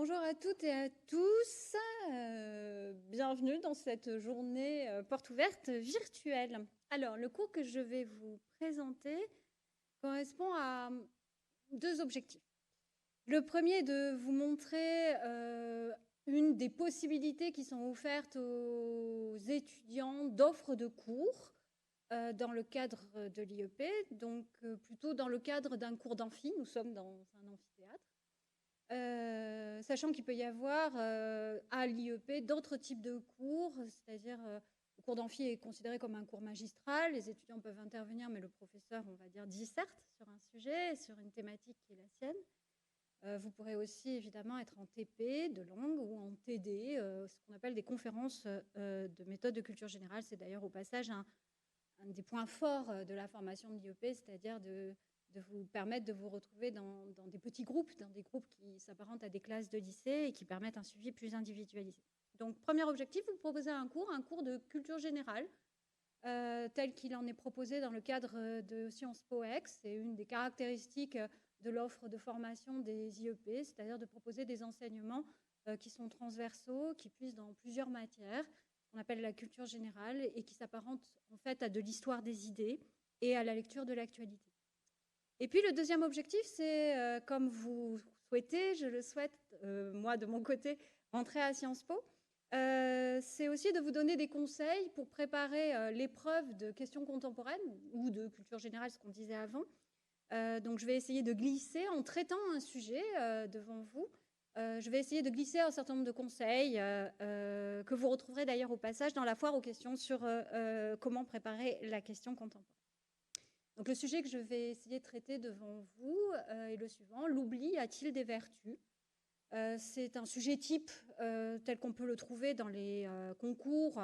Bonjour à toutes et à tous. Bienvenue dans cette journée porte ouverte virtuelle. Alors, le cours que je vais vous présenter correspond à deux objectifs. Le premier est de vous montrer une des possibilités qui sont offertes aux étudiants d'offres de cours dans le cadre de l'IEP, donc plutôt dans le cadre d'un cours d'amphi. Nous sommes dans un amphithéâtre. Sachant qu'il peut y avoir à l'IEP d'autres types de cours, c'est-à-dire le cours d'amphi est considéré comme un cours magistral, les étudiants peuvent intervenir, mais le professeur, on va dire, disserte sur un sujet, sur une thématique qui est la sienne. Vous pourrez aussi évidemment être en TP de langue ou en TD, ce qu'on appelle des conférences de méthode de culture générale. C'est d'ailleurs au passage un des points forts de la formation de l'IEP, c'est-à-dire de vous permettre de vous retrouver dans des petits groupes, dans des groupes qui s'apparentent à des classes de lycée et qui permettent un suivi plus individualisé. Donc, premier objectif, vous proposez un cours de culture générale, tel qu'il en est proposé dans le cadre de Sciences Po X. C'est une des caractéristiques de l'offre de formation des IEP, c'est-à-dire de proposer des enseignements qui sont transversaux, qui puissent dans plusieurs matières, ce qu'on appelle la culture générale, et qui s'apparentent en fait à de l'histoire des idées et à la lecture de l'actualité. Et puis le deuxième objectif, c'est, comme vous souhaitez, je le souhaite, moi de mon côté, rentrer à Sciences Po, c'est aussi de vous donner des conseils pour préparer l'épreuve de questions contemporaines ou de culture générale, ce qu'on disait avant. Donc je vais essayer de glisser, en traitant un sujet devant vous, je vais essayer de glisser un certain nombre de conseils que vous retrouverez d'ailleurs au passage dans la foire aux questions sur comment préparer la question contemporaine. Donc le sujet que je vais essayer de traiter devant vous est le suivant: l'oubli a-t-il des vertus? C'est un sujet type tel qu'on peut le trouver dans les concours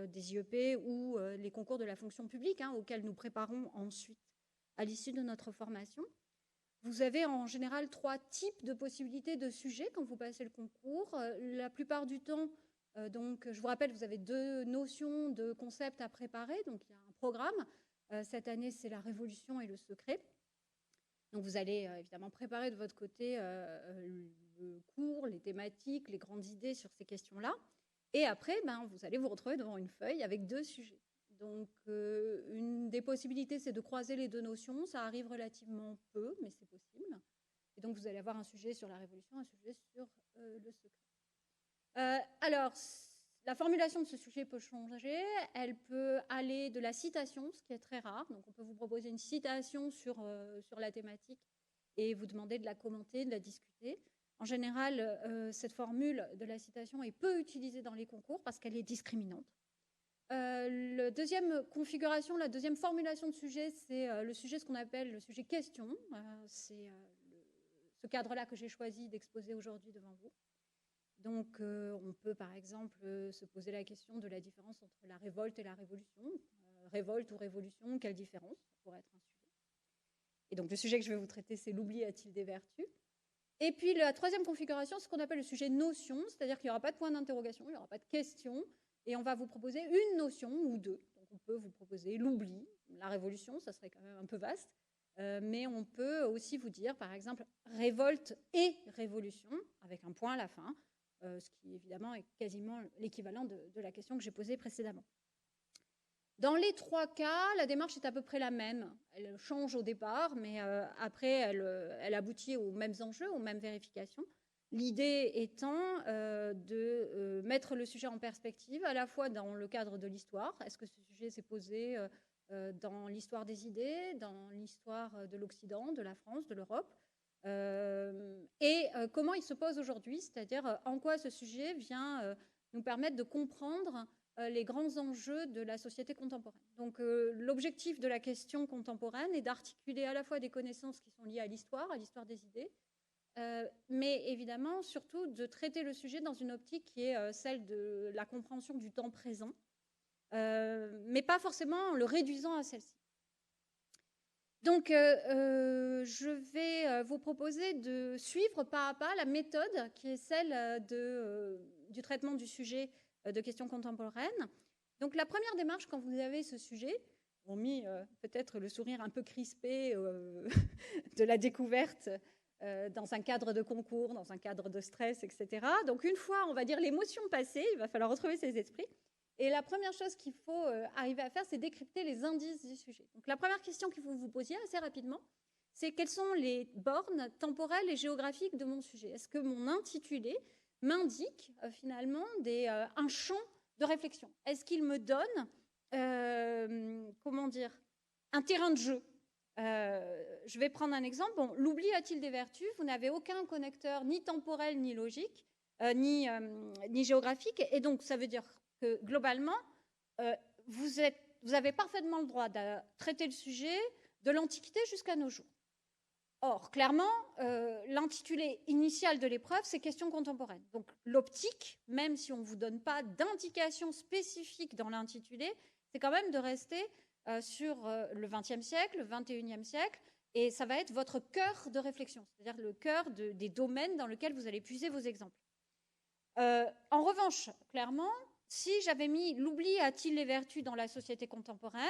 des IEP ou les concours de la fonction publique auxquels nous préparons ensuite à l'issue de notre formation. Vous avez en général 3 types de possibilités de sujets quand vous passez le concours. La plupart du temps, donc, je vous rappelle, vous avez 2 notions de concepts à préparer. Donc, il y a un programme. Cette année, c'est la révolution et le secret. Donc, vous allez évidemment préparer de votre côté le cours, les thématiques, les grandes idées sur ces questions-là. Et après, vous allez vous retrouver devant une feuille avec 2 sujets. Donc, une des possibilités, c'est de croiser les 2 notions. Ça arrive relativement peu, mais c'est possible. Et donc, vous allez avoir un sujet sur la révolution, un sujet sur le secret. Alors, la formulation de ce sujet peut changer. Elle peut aller de la citation, ce qui est très rare. Donc, on peut vous proposer une citation sur la thématique et vous demander de la commenter, de la discuter. En général, cette formule de la citation est peu utilisée dans les concours parce qu'elle est discriminante. La deuxième configuration, la deuxième formulation de sujet, c'est le sujet, ce qu'on appelle le sujet question. C'est ce cadre-là que j'ai choisi d'exposer aujourd'hui devant vous. Donc, on peut par exemple se poser la question de la différence entre la révolte et la révolution. Révolte ou révolution, quelle différence? Ça pourrait être un sujet. Et donc, le sujet que je vais vous traiter, c'est l'oubli a-t-il des vertus? Et puis, la troisième configuration, c'est ce qu'on appelle le sujet notion, c'est-à-dire qu'il n'y aura pas de point d'interrogation, il n'y aura pas de question, et on va vous proposer une notion ou 2. Donc, on peut vous proposer l'oubli, la révolution, ça serait quand même un peu vaste, mais on peut aussi vous dire, par exemple, révolte et révolution, avec un point à la fin, ce qui évidemment est quasiment l'équivalent de la question que j'ai posée précédemment. Dans les 3 cas, la démarche est à peu près la même. Elle change au départ, mais après, elle aboutit aux mêmes enjeux, aux mêmes vérifications. L'idée étant de mettre le sujet en perspective, à la fois dans le cadre de l'histoire. Est-ce que ce sujet s'est posé dans l'histoire des idées, dans l'histoire de l'Occident, de la France, de l'Europe, et comment il se pose aujourd'hui, c'est-à-dire en quoi ce sujet vient nous permettre de comprendre les grands enjeux de la société contemporaine. Donc l'objectif de la question contemporaine est d'articuler à la fois des connaissances qui sont liées à l'histoire des idées, mais évidemment surtout de traiter le sujet dans une optique qui est celle de la compréhension du temps présent, mais pas forcément en le réduisant à celle-ci. Donc, je vais vous proposer de suivre pas à pas la méthode qui est celle du traitement du sujet de questions contemporaines. Donc, la première démarche, quand vous avez ce sujet, hormis peut-être le sourire un peu crispé de la découverte dans un cadre de concours, dans un cadre de stress, etc. Donc une fois, on va dire, l'émotion passée, il va falloir retrouver ses esprits. Et la première chose qu'il faut arriver à faire, c'est décrypter les indices du sujet. Donc la première question qu'il faut vous posiez assez rapidement, c'est quelles sont les bornes temporelles et géographiques de mon sujet? Est-ce que mon intitulé m'indique finalement un champ de réflexion? Est-ce qu'il me donne, comment dire, un terrain de jeu? Je vais prendre un exemple. Bon, l'oubli a-t-il des vertus? Vous n'avez aucun connecteur ni temporel ni logique, ni géographique. Et donc, ça veut dire que globalement, vous avez parfaitement le droit de traiter le sujet de l'Antiquité jusqu'à nos jours. Or, clairement, l'intitulé initial de l'épreuve, c'est questions contemporaines. Donc, l'optique, même si on ne vous donne pas d'indication spécifique dans l'intitulé, c'est quand même de rester sur le XXe siècle, le XXIe siècle, et ça va être votre cœur de réflexion, c'est-à-dire le cœur des domaines dans lesquels vous allez puiser vos exemples. En revanche, clairement, si j'avais mis l'oubli a-t-il les vertus dans la société contemporaine,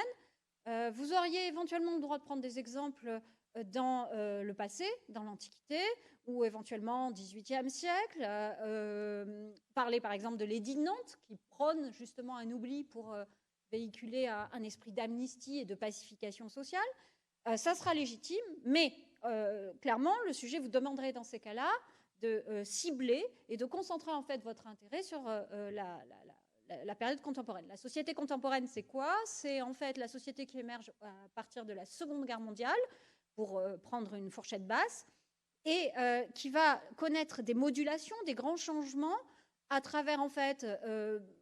vous auriez éventuellement le droit de prendre des exemples dans le passé, dans l'Antiquité, ou éventuellement au XVIIIe siècle, parler par exemple de l'édit de Nantes, qui prône justement un oubli pour véhiculer un esprit d'amnistie et de pacification sociale. Ça sera légitime, mais clairement, le sujet vous demanderait dans ces cas-là de cibler et de concentrer en fait votre intérêt sur la période contemporaine. La société contemporaine, c'est quoi? C'est en fait la société qui émerge à partir de la Seconde Guerre mondiale, pour prendre une fourchette basse, et qui va connaître des modulations, des grands changements à travers, en fait,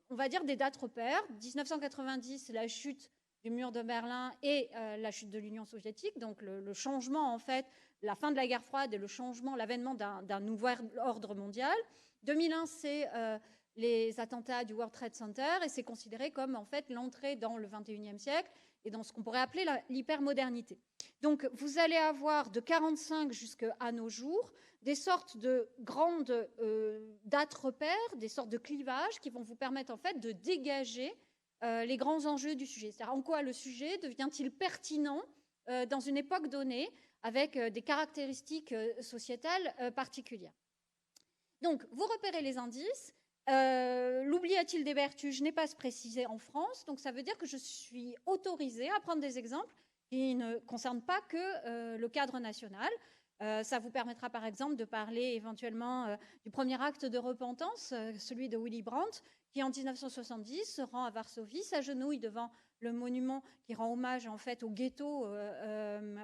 on va dire des dates repères. 1990, la chute du mur de Berlin et la chute de l'Union soviétique, donc le changement, en fait, la fin de la guerre froide et le changement, l'avènement d'un nouvel ordre mondial. 2001, c'est les attentats du World Trade Center, et c'est considéré comme, en fait, l'entrée dans le 21e siècle et dans ce qu'on pourrait appeler l'hypermodernité. Donc, vous allez avoir de 1945 jusqu'à nos jours des sortes de grandes dates repères, des sortes de clivages qui vont vous permettre, en fait, de dégager les grands enjeux du sujet. C'est-à-dire en quoi le sujet devient-il pertinent dans une époque donnée avec des caractéristiques sociétales particulières. Donc, vous repérez les indices. L'oubli a-t-il des vertus? Je n'ai pas à se préciser en France, donc ça veut dire que je suis autorisée à prendre des exemples qui ne concernent pas que le cadre national. Ça vous permettra par exemple de parler éventuellement du premier acte de repentance, celui de Willy Brandt, qui en 1970 se rend à Varsovie, s'agenouille devant le monument qui rend hommage en fait au ghetto,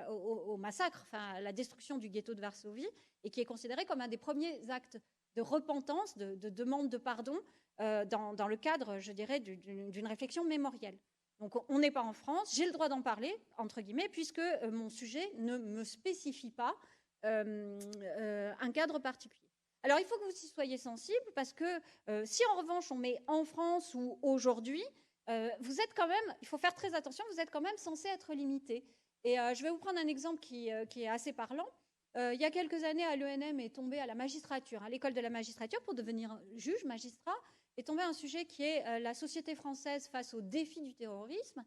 au massacre, enfin à la destruction du ghetto de Varsovie, et qui est considéré comme un des premiers actes de repentance, de demande de pardon, dans le cadre, je dirais, d'une réflexion mémorielle. Donc on n'est pas en France, j'ai le droit d'en parler, entre guillemets, puisque mon sujet ne me spécifie pas un cadre particulier. Alors il faut que vous y soyez sensible, parce que si en revanche on met en France ou aujourd'hui, vous êtes quand même, il faut faire très attention, vous êtes quand même censé être limité. Et je vais vous prendre un exemple qui est assez parlant. Il y a quelques années, à l'ENM est tombé à la magistrature, à l'école de la magistrature, pour devenir juge, magistrat, est tombé un sujet qui est la société française face au défi du terrorisme.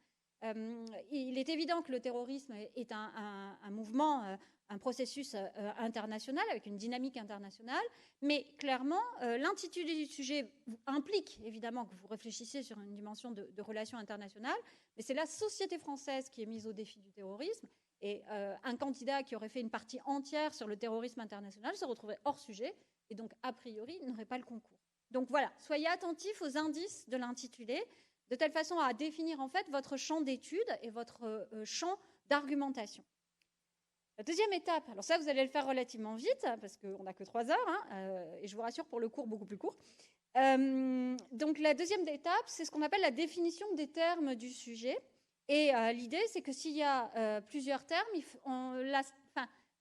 Il est évident que le terrorisme est un mouvement, un processus international, avec une dynamique internationale, mais clairement, l'intitulé du sujet implique évidemment que vous réfléchissiez sur une dimension de relations internationales, mais c'est la société française qui est mise au défi du terrorisme, et un candidat qui aurait fait une partie entière sur le terrorisme international se retrouverait hors sujet, et donc a priori n'aurait pas le concours. Donc voilà, soyez attentifs aux indices de l'intitulé, de telle façon à définir en fait votre champ d'étude et votre champ d'argumentation. La deuxième étape, alors ça vous allez le faire relativement vite, parce qu'on n'a que 3 heures, et je vous rassure pour le cours beaucoup plus court. Donc la deuxième étape, c'est ce qu'on appelle la définition des termes du sujet. Et l'idée, c'est que s'il y a plusieurs termes,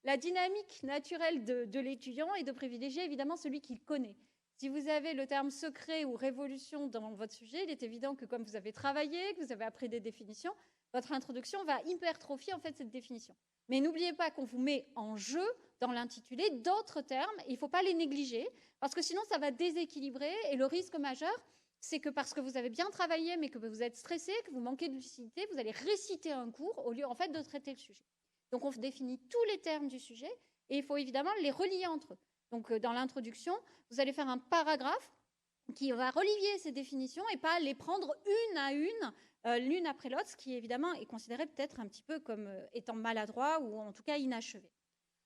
la dynamique naturelle de l'étudiant est de privilégier évidemment celui qu'il connaît. Si vous avez le terme secret ou révolution dans votre sujet, il est évident que comme vous avez travaillé, que vous avez appris des définitions, votre introduction va hypertrophier en fait cette définition. Mais n'oubliez pas qu'on vous met en jeu dans l'intitulé d'autres termes, et il ne faut pas les négliger, parce que sinon ça va déséquilibrer, et le risque majeur, c'est que parce que vous avez bien travaillé, mais que vous êtes stressé, que vous manquez de lucidité, vous allez réciter un cours au lieu en fait de traiter le sujet. Donc on définit tous les termes du sujet, et il faut évidemment les relier entre eux. Donc, dans l'introduction, vous allez faire un paragraphe qui va relier ces définitions et pas les prendre une à une, l'une après l'autre, ce qui évidemment est considéré peut-être un petit peu comme étant maladroit ou en tout cas inachevé.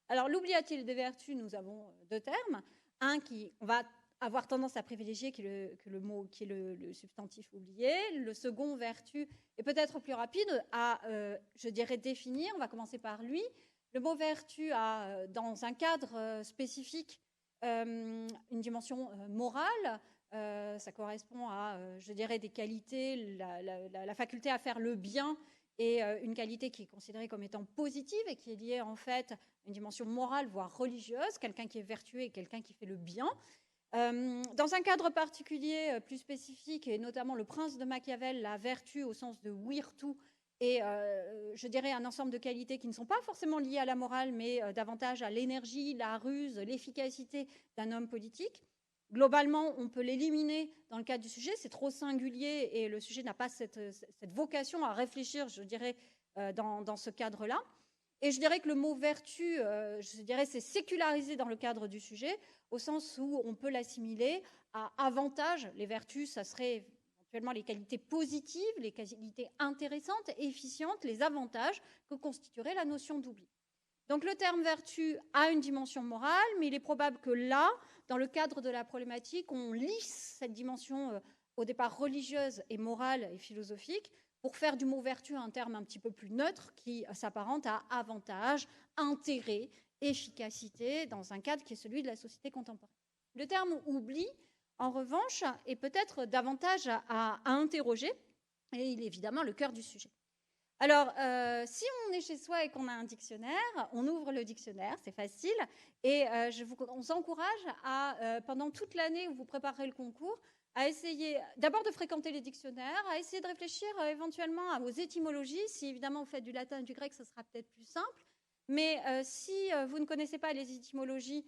Alors, l'oubli a-t-il des vertus? Nous avons deux termes. Un qui on va avoir tendance à privilégier, qui est le substantif oublié. Le second, vertu, est peut-être plus rapide à, je dirais, définir. On va commencer par lui. Le mot vertu a, dans un cadre spécifique, une dimension morale. Ça correspond à, je dirais, des qualités, la faculté à faire le bien et une qualité qui est considérée comme étant positive et qui est liée en fait à une dimension morale, voire religieuse, quelqu'un qui est vertueux et quelqu'un qui fait le bien. Dans un cadre particulier plus spécifique, et notamment le prince de Machiavel, la vertu au sens de virtu, et je dirais un ensemble de qualités qui ne sont pas forcément liées à la morale, mais davantage à l'énergie, la ruse, l'efficacité d'un homme politique. Globalement, on peut l'éliminer dans le cadre du sujet, c'est trop singulier et le sujet n'a pas cette vocation à réfléchir, je dirais, dans ce cadre-là. Et je dirais que le mot vertu, je dirais, c'est sécularisé dans le cadre du sujet, au sens où on peut l'assimiler à avantage. Les vertus, ça serait éventuellement les qualités positives, les qualités intéressantes, efficientes, les avantages que constituerait la notion d'oubli. Donc le terme vertu a une dimension morale, mais il est probable que là, dans le cadre de la problématique, on lisse cette dimension au départ religieuse et morale et philosophique pour faire du mot vertu un terme un petit peu plus neutre qui s'apparente à avantage, intérêt, efficacité dans un cadre qui est celui de la société contemporaine. Le terme oubli, en revanche, est peut-être davantage à interroger et il est évidemment le cœur du sujet. Alors, si on est chez soi et qu'on a un dictionnaire, on ouvre le dictionnaire, c'est facile, et on vous encourage à, pendant toute l'année où vous préparerez le concours, à essayer d'abord de fréquenter les dictionnaires, à essayer de réfléchir éventuellement aux étymologies. Si évidemment vous faites du latin et du grec, ce sera peut-être plus simple. Mais si vous ne connaissez pas les étymologies,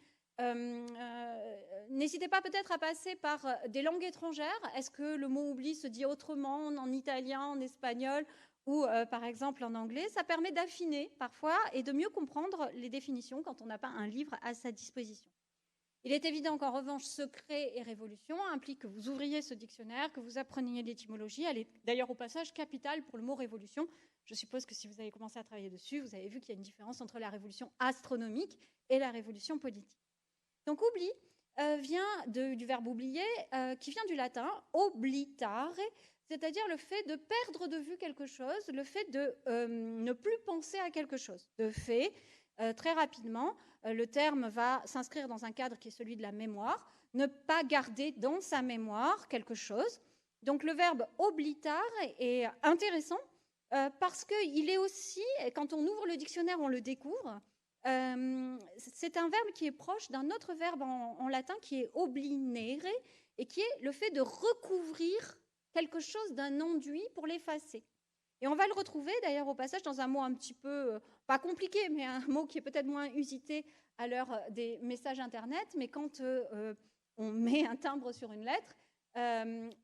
n'hésitez pas peut-être à passer par des langues étrangères. Est-ce que le mot oubli se dit autrement en italien, en espagnol ou par exemple en anglais? Ça permet d'affiner parfois et de mieux comprendre les définitions quand on n'a pas un livre à sa disposition. Il est évident qu'en revanche, secret et révolution impliquent que vous ouvriez ce dictionnaire, que vous appreniez l'étymologie. Elle est d'ailleurs au passage capitale pour le mot révolution. Je suppose que si vous avez commencé à travailler dessus, vous avez vu qu'il y a une différence entre la révolution astronomique et la révolution politique. Donc oubli vient du verbe oublier, qui vient du latin oblitare, c'est-à-dire le fait de perdre de vue quelque chose, le fait de ne plus penser à quelque chose. De fait, très rapidement, le terme va s'inscrire dans un cadre qui est celui de la mémoire, ne pas garder dans sa mémoire quelque chose. Donc le verbe oblitare est intéressant parce qu'il est aussi, quand on ouvre le dictionnaire, on le découvre. C'est un verbe qui est proche d'un autre verbe en latin qui est oblinere et qui est le fait de recouvrir quelque chose d'un enduit pour l'effacer. Et on va le retrouver d'ailleurs au passage dans un mot un petit peu, pas compliqué, mais un mot qui est peut-être moins usité à l'heure des messages Internet, mais quand on met un timbre sur une lettre,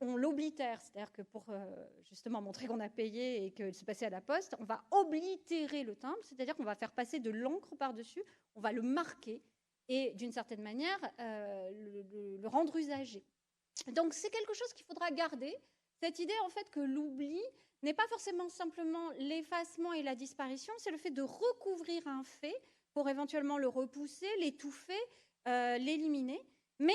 on l'oblitère, c'est-à-dire que pour justement montrer qu'on a payé et que c'est passé à la poste, on va oblitérer le timbre, c'est-à-dire qu'on va faire passer de l'encre par-dessus, on va le marquer et d'une certaine manière le rendre usagé. Donc c'est quelque chose qu'il faudra garder, cette idée en fait que l'oubli n'est pas forcément simplement l'effacement et la disparition, c'est le fait de recouvrir un fait pour éventuellement le repousser, l'étouffer, l'éliminer. Mais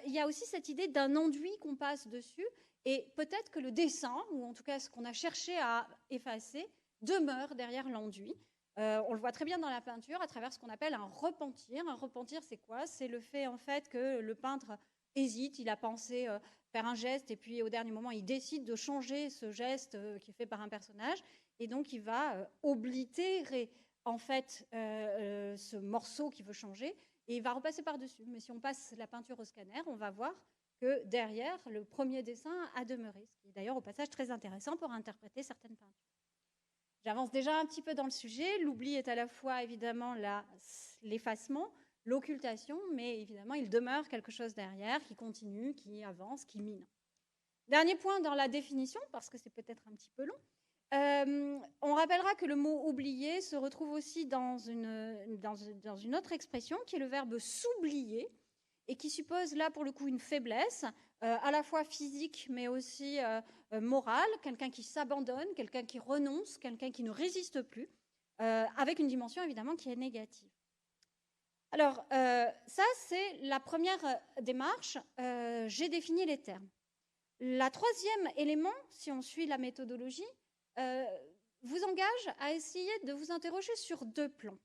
il y a aussi cette idée d'un enduit qu'on passe dessus, et peut-être que le dessin, ou en tout cas ce qu'on a cherché à effacer, demeure derrière l'enduit. On le voit très bien dans la peinture à travers ce qu'on appelle un repentir. Un repentir, c'est quoi? C'est le fait en fait que le peintre hésite, il a pensé faire un geste, et puis au dernier moment, il décide de changer ce geste qui est fait par un personnage, et donc il va oblitérer en fait ce morceau qu'il veut changer, et il va repasser par-dessus. Mais si on passe la peinture au scanner, on va voir que derrière, le premier dessin a demeuré, ce qui est d'ailleurs au passage très intéressant pour interpréter certaines peintures. J'avance déjà un petit peu dans le sujet. L'oubli est à la fois évidemment l'effacement, l'occultation, mais évidemment, il demeure quelque chose derrière qui continue, qui avance, qui mine. Dernier point dans la définition, parce que c'est peut-être un petit peu long. On rappellera que le mot oublier se retrouve aussi dans une autre expression qui est le verbe s'oublier et qui suppose là pour le coup une faiblesse, à la fois physique mais aussi morale, quelqu'un qui s'abandonne, quelqu'un qui renonce, quelqu'un qui ne résiste plus, avec une dimension évidemment qui est négative. Alors ça c'est la première démarche, j'ai défini les termes. La troisième élément, si on suit la méthodologie, vous engage à essayer de vous interroger sur deux plans.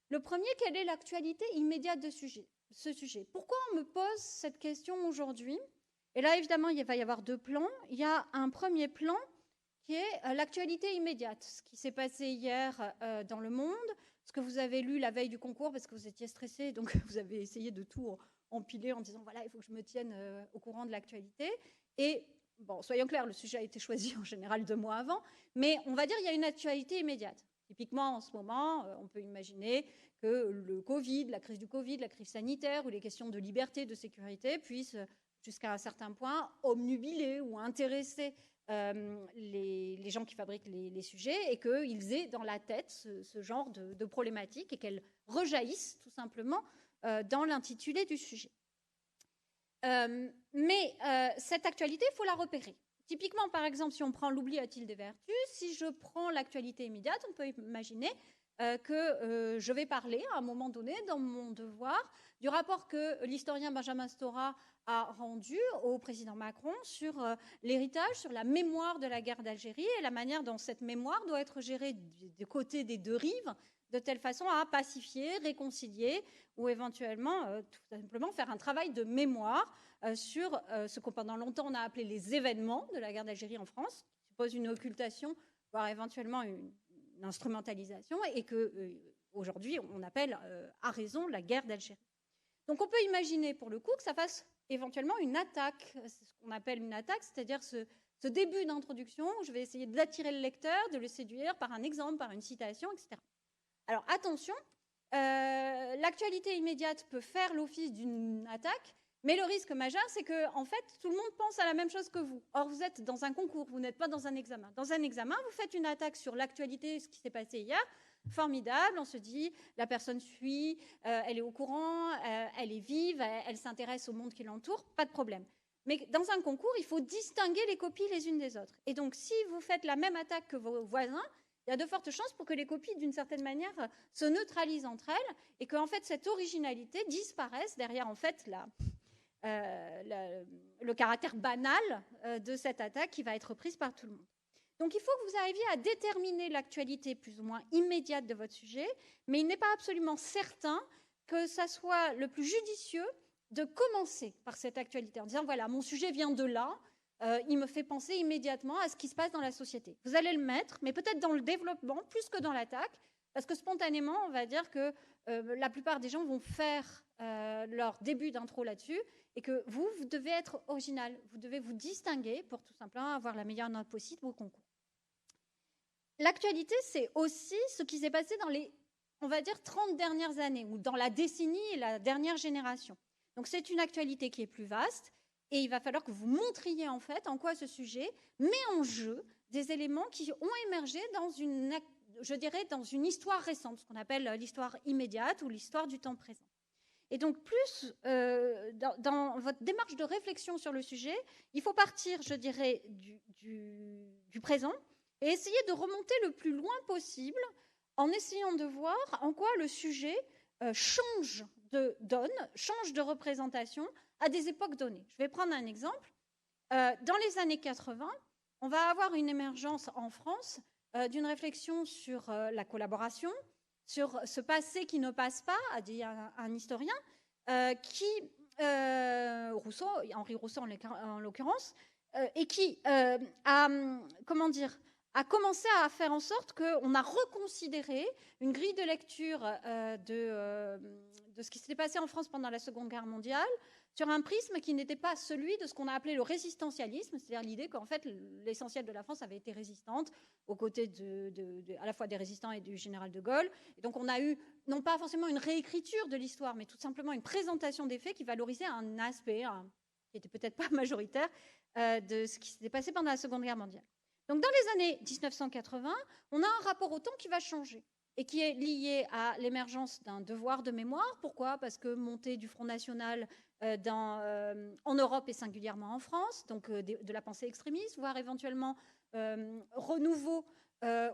Le premier, quelle est l'actualité immédiate de ce sujet? Pourquoi on me pose cette question aujourd'hui? Et là, évidemment, il va y avoir deux plans. Il y a un premier plan qui est l'actualité immédiate, ce qui s'est passé hier dans le monde, ce que vous avez lu la veille du concours parce que vous étiez stressé, donc vous avez essayé de tout empiler en disant, voilà, il faut que je me tienne au courant de l'actualité. Et bon, soyons clairs, le sujet a été choisi en général 2 mois avant, mais on va dire qu'il y a une actualité immédiate. Typiquement, en ce moment, on peut imaginer que le Covid, la crise du Covid, la crise sanitaire ou les questions de liberté, de sécurité puissent, jusqu'à un certain point, obnubiler ou intéresser les gens qui fabriquent les sujets et qu'ils aient dans la tête ce genre de problématiques et qu'elles rejaillissent tout simplement dans l'intitulé du sujet. Mais cette actualité, il faut la repérer. Typiquement, par exemple, si on prend l'oubli a-t-il des vertus, si je prends l'actualité immédiate, on peut imaginer que je vais parler à un moment donné dans mon devoir du rapport que l'historien Benjamin Stora a rendu au président Macron sur l'héritage, sur la mémoire de la guerre d'Algérie et la manière dont cette mémoire doit être gérée du côté des deux rives, de telle façon à pacifier, réconcilier ou éventuellement tout simplement faire un travail de mémoire sur ce qu'on pendant longtemps on a appelé les événements de la guerre d'Algérie en France, qui suppose une occultation, voire éventuellement une instrumentalisation, et que aujourd'hui on appelle à raison la guerre d'Algérie. Donc on peut imaginer pour le coup que ça fasse éventuellement une attaque, c'est ce qu'on appelle une attaque, c'est-à-dire ce début d'introduction où je vais essayer d'attirer le lecteur, de le séduire par un exemple, par une citation, etc. Alors attention, l'actualité immédiate peut faire l'office d'une attaque, mais le risque majeur, c'est que en fait, tout le monde pense à la même chose que vous. Or, vous êtes dans un concours, vous n'êtes pas dans un examen. Dans un examen, vous faites une attaque sur l'actualité, ce qui s'est passé hier. Formidable, on se dit, la personne suit, elle est au courant, elle est vive, elle s'intéresse au monde qui l'entoure, pas de problème. Mais dans un concours, il faut distinguer les copies les unes des autres. Et donc, si vous faites la même attaque que vos voisins, il y a de fortes chances pour que les copies, d'une certaine manière, se neutralisent entre elles et que, en fait, cette originalité disparaisse derrière, en fait, le caractère banal de cette attaque qui va être prise par tout le monde. Donc, il faut que vous arriviez à déterminer l'actualité plus ou moins immédiate de votre sujet, mais il n'est pas absolument certain que ça soit le plus judicieux de commencer par cette actualité en disant, voilà, mon sujet vient de là, il me fait penser immédiatement à ce qui se passe dans la société. Vous allez le mettre, mais peut-être dans le développement plus que dans l'attaque, parce que spontanément, on va dire que la plupart des gens vont faire leur début d'intro là-dessus, et que vous devez être original, vous devez vous distinguer pour tout simplement avoir la meilleure note possible au concours. L'actualité, c'est aussi ce qui s'est passé dans les, on va dire, 30 dernières années, ou dans la décennie et la dernière génération. Donc c'est une actualité qui est plus vaste, et il va falloir que vous montriez en fait en quoi ce sujet met en jeu des éléments qui ont émergé dans une, je dirais, dans une histoire récente, ce qu'on appelle l'histoire immédiate ou l'histoire du temps présent. Et donc, plus dans votre démarche de réflexion sur le sujet, il faut partir, je dirais, du présent et essayer de remonter le plus loin possible en essayant de voir en quoi le sujet change de donne, change de représentation à des époques données. Je vais prendre un exemple. Dans les années 80, on va avoir une émergence en France d'une réflexion sur la collaboration, sur ce passé qui ne passe pas, a dit un historien, Rousseau, Henri Rousseau en l'occurrence, et qui a commencé à faire en sorte qu'on a reconsidéré une grille de lecture de ce qui s'était passé en France pendant la Seconde Guerre mondiale sur un prisme qui n'était pas celui de ce qu'on a appelé le résistentialisme, c'est-à-dire l'idée qu'en fait l'essentiel de la France avait été résistante aux côtés à la fois des résistants et du général de Gaulle. Et donc on a eu non pas forcément une réécriture de l'histoire, mais tout simplement une présentation des faits qui valorisait un aspect qui n'était peut-être pas majoritaire de ce qui s'était passé pendant la Seconde Guerre mondiale. Donc dans les années 1980, on a un rapport au temps qui va changer et qui est lié à l'émergence d'un devoir de mémoire. Pourquoi? Parce que montée du Front National en Europe et singulièrement en France, donc de la pensée extrémiste, voire éventuellement renouveau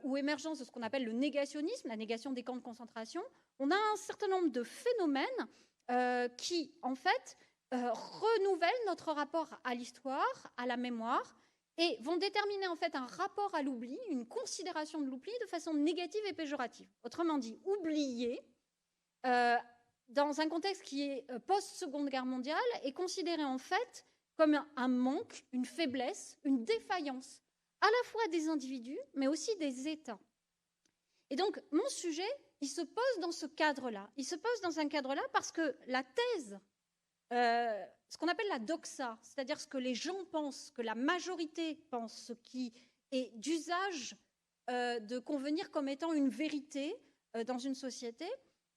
ou émergence de ce qu'on appelle le négationnisme, la négation des camps de concentration. On a un certain nombre de phénomènes qui, en fait, renouvellent notre rapport à l'histoire, à la mémoire, et vont déterminer en fait un rapport à l'oubli, une considération de l'oubli de façon négative et péjorative. Autrement dit, oublier, dans un contexte qui est post-Seconde Guerre mondiale, est considéré en fait comme un manque, une faiblesse, une défaillance, à la fois des individus, mais aussi des États. Et donc, mon sujet, il se pose dans ce cadre-là. Il se pose dans un cadre-là parce que la thèse, ce qu'on appelle la doxa, c'est-à-dire ce que les gens pensent, que la majorité pense, ce qui est d'usage de convenir comme étant une vérité dans une société,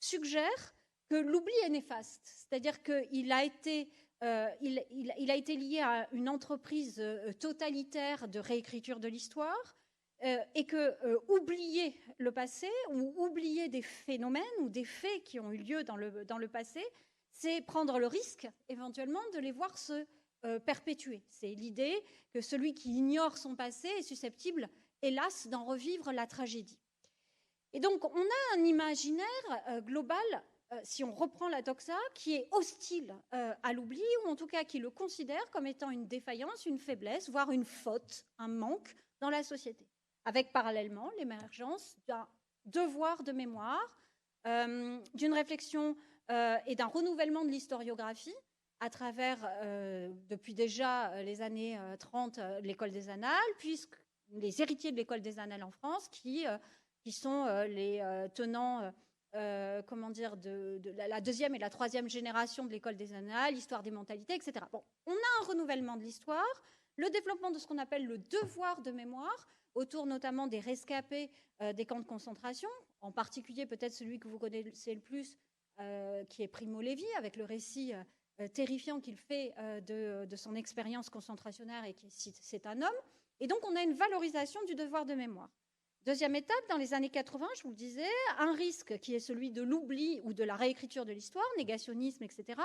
suggère que l'oubli est néfaste. C'est-à-dire qu'il a été, il a été lié à une entreprise totalitaire de réécriture de l'histoire, et que oublier le passé ou oublier des phénomènes ou des faits qui ont eu lieu dans le passé, c'est prendre le risque éventuellement de les voir se perpétuer. C'est l'idée que celui qui ignore son passé est susceptible, hélas, d'en revivre la tragédie. Et donc on a un imaginaire global, si on reprend la doxa, qui est hostile à l'oubli, ou en tout cas qui le considère comme étant une défaillance, une faiblesse, voire une faute, un manque dans la société, avec parallèlement l'émergence d'un devoir de mémoire, d'une réflexion et d'un renouvellement de l'historiographie à travers, depuis déjà les années 30, l'école des Annales, puisque les héritiers de l'école des Annales en France, qui sont les tenants comment dire, de la deuxième et la troisième génération de l'école des Annales, l'histoire des mentalités, etc. Bon, on a un renouvellement de l'histoire, le développement de ce qu'on appelle le devoir de mémoire, autour notamment des rescapés des camps de concentration, en particulier peut-être celui que vous connaissez le plus, qui est Primo Levi, avec le récit terrifiant qu'il fait de son expérience concentrationnaire, et c'est un homme. Et donc on a une valorisation du devoir de mémoire. Deuxième étape, dans les années 80, je vous le disais, un risque qui est celui de l'oubli ou de la réécriture de l'histoire, négationnisme, etc.,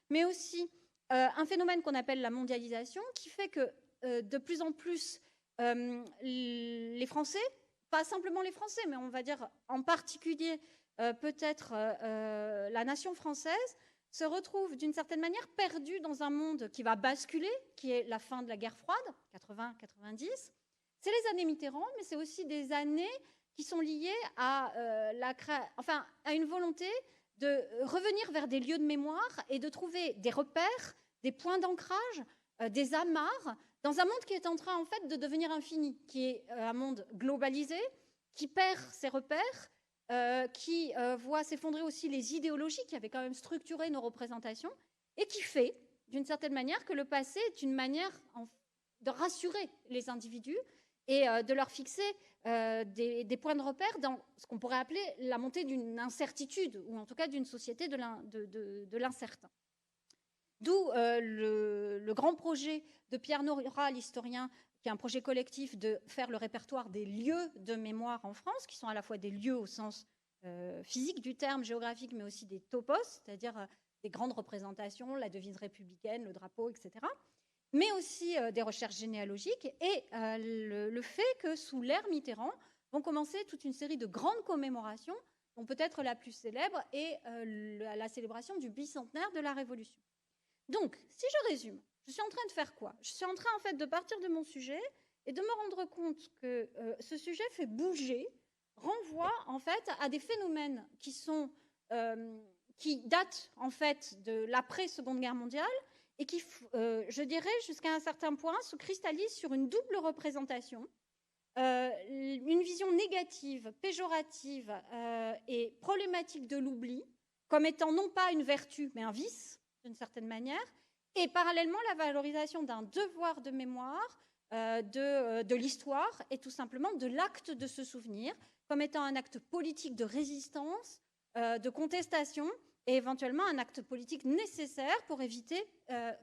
mais aussi un phénomène qu'on appelle la mondialisation, qui fait que de plus en plus les Français, pas simplement les Français, mais on va dire en particulier peut-être la nation française, se retrouve d'une certaine manière perdue dans un monde qui va basculer, qui est la fin de la guerre froide, 80-90. C'est les années Mitterrand, mais c'est aussi des années qui sont liées à, à une volonté de revenir vers des lieux de mémoire et de trouver des repères, des points d'ancrage, des amarres, dans un monde qui est en train en fait de devenir infini, qui est un monde globalisé, qui perd ses repères, qui voit s'effondrer aussi les idéologies qui avaient quand même structuré nos représentations, et qui fait, d'une certaine manière, que le passé est une manière de rassurer les individus et de leur fixer des points de repère dans ce qu'on pourrait appeler la montée d'une incertitude, ou en tout cas d'une société de l'incertain. D'où le grand projet de Pierre Nora, l'historien, qui est un projet collectif de faire le répertoire des lieux de mémoire en France, qui sont à la fois des lieux au sens physique du terme, géographique, mais aussi des topos, c'est-à-dire des grandes représentations, la devise républicaine, le drapeau, etc., mais aussi des recherches généalogiques, et le fait que sous l'ère Mitterrand vont commencer toute une série de grandes commémorations, dont peut-être la plus célèbre est la célébration du bicentenaire de la Révolution. Donc, si je résume, je suis en train de faire quoi? Je suis en train en fait de partir de mon sujet et de me rendre compte que ce sujet fait bouger, renvoie en fait à des phénomènes qui datent en fait de l'après-Seconde Guerre mondiale, et qui, je dirais, jusqu'à un certain point, se cristallise sur une double représentation, une vision négative, péjorative et problématique de l'oubli, comme étant non pas une vertu, mais un vice, d'une certaine manière, et parallèlement la valorisation d'un devoir de mémoire de l'histoire, et tout simplement de l'acte de se souvenir, comme étant un acte politique de résistance, de contestation, et éventuellement un acte politique nécessaire pour éviter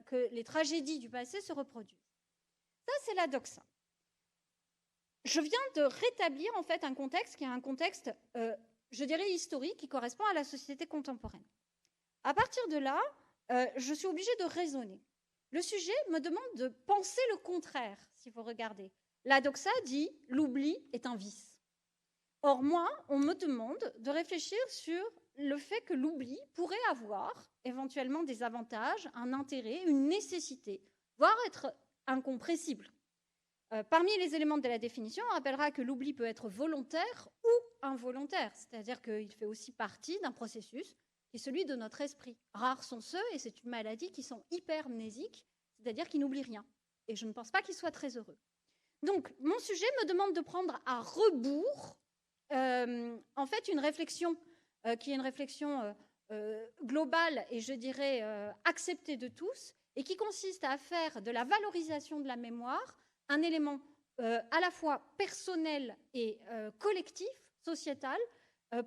que les tragédies du passé se reproduisent. Ça, c'est la doxa. je viens de rétablir en fait un contexte qui est un contexte, je dirais, historique, qui correspond à la société contemporaine. À partir de là, je suis obligée de raisonner. Le sujet me demande de penser le contraire, si vous regardez. La doxa dit « l'oubli est un vice ». Or, moi, on me demande de réfléchir sur le fait que l'oubli pourrait avoir éventuellement des avantages, un intérêt, une nécessité, voire être incompressible. Parmi les éléments de la définition, on rappellera que l'oubli peut être volontaire ou involontaire, c'est-à-dire qu'il fait aussi partie d'un processus qui est celui de notre esprit. Rares sont ceux, et c'est une maladie, qui sont hypermnésiques, c'est-à-dire qui n'oublient rien. Et je ne pense pas qu'ils soient très heureux. Donc, mon sujet me demande de prendre à rebours, en fait, une réflexion qui est une réflexion globale et, je dirais, acceptée de tous, et qui consiste à faire de la valorisation de la mémoire un élément à la fois personnel et collectif, sociétal,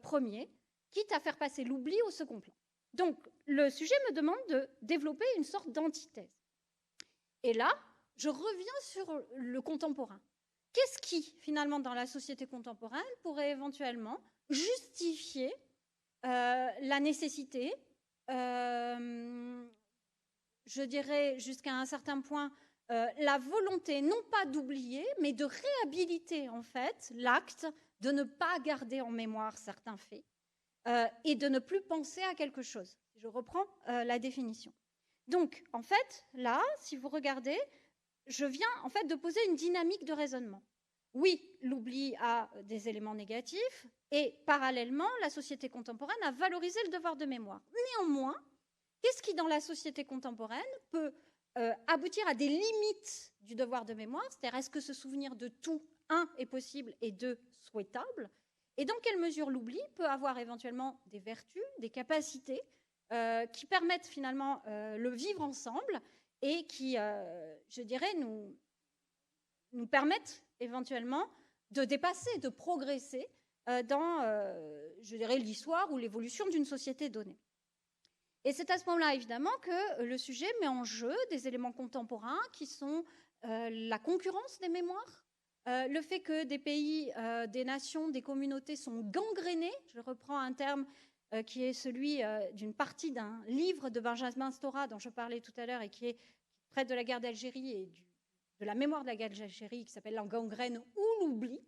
premier, quitte à faire passer l'oubli au second plan. Donc, le sujet me demande de développer une sorte d'antithèse. Et là, je reviens sur le contemporain. Qu'est-ce qui, finalement, dans la société contemporaine, pourrait éventuellement justifier la nécessité, je dirais jusqu'à un certain point, la volonté, non pas d'oublier, mais de réhabiliter, en fait, l'acte de ne pas garder en mémoire certains faits et de ne plus penser à quelque chose. Je reprends la définition. Donc, en fait, là, si vous regardez, je viens, en fait, de poser une dynamique de raisonnement. Oui, l'oubli a des éléments négatifs et, parallèlement, la société contemporaine a valorisé le devoir de mémoire. Néanmoins, qu'est-ce qui, dans la société contemporaine, peut aboutir à des limites du devoir de mémoire, c'est-à-dire est-ce que se souvenir de tout, un, est possible et deux, souhaitable, et dans quelle mesure l'oubli peut avoir éventuellement des vertus, des capacités qui permettent finalement le vivre ensemble et qui, je dirais, nous permettent éventuellement de dépasser, de progresser dans, je dirais, l'histoire ou l'évolution d'une société donnée. Et c'est à ce moment-là, évidemment, que le sujet met en jeu des éléments contemporains qui sont la concurrence des mémoires, le fait que des pays, des nations, des communautés sont gangrénées. Je reprends un terme qui est celui d'une partie d'un livre de Benjamin Stora dont je parlais tout à l'heure et qui traite de la guerre d'Algérie et de la mémoire de la guerre d'Algérie, qui s'appelle la gangrène ou l'oubli.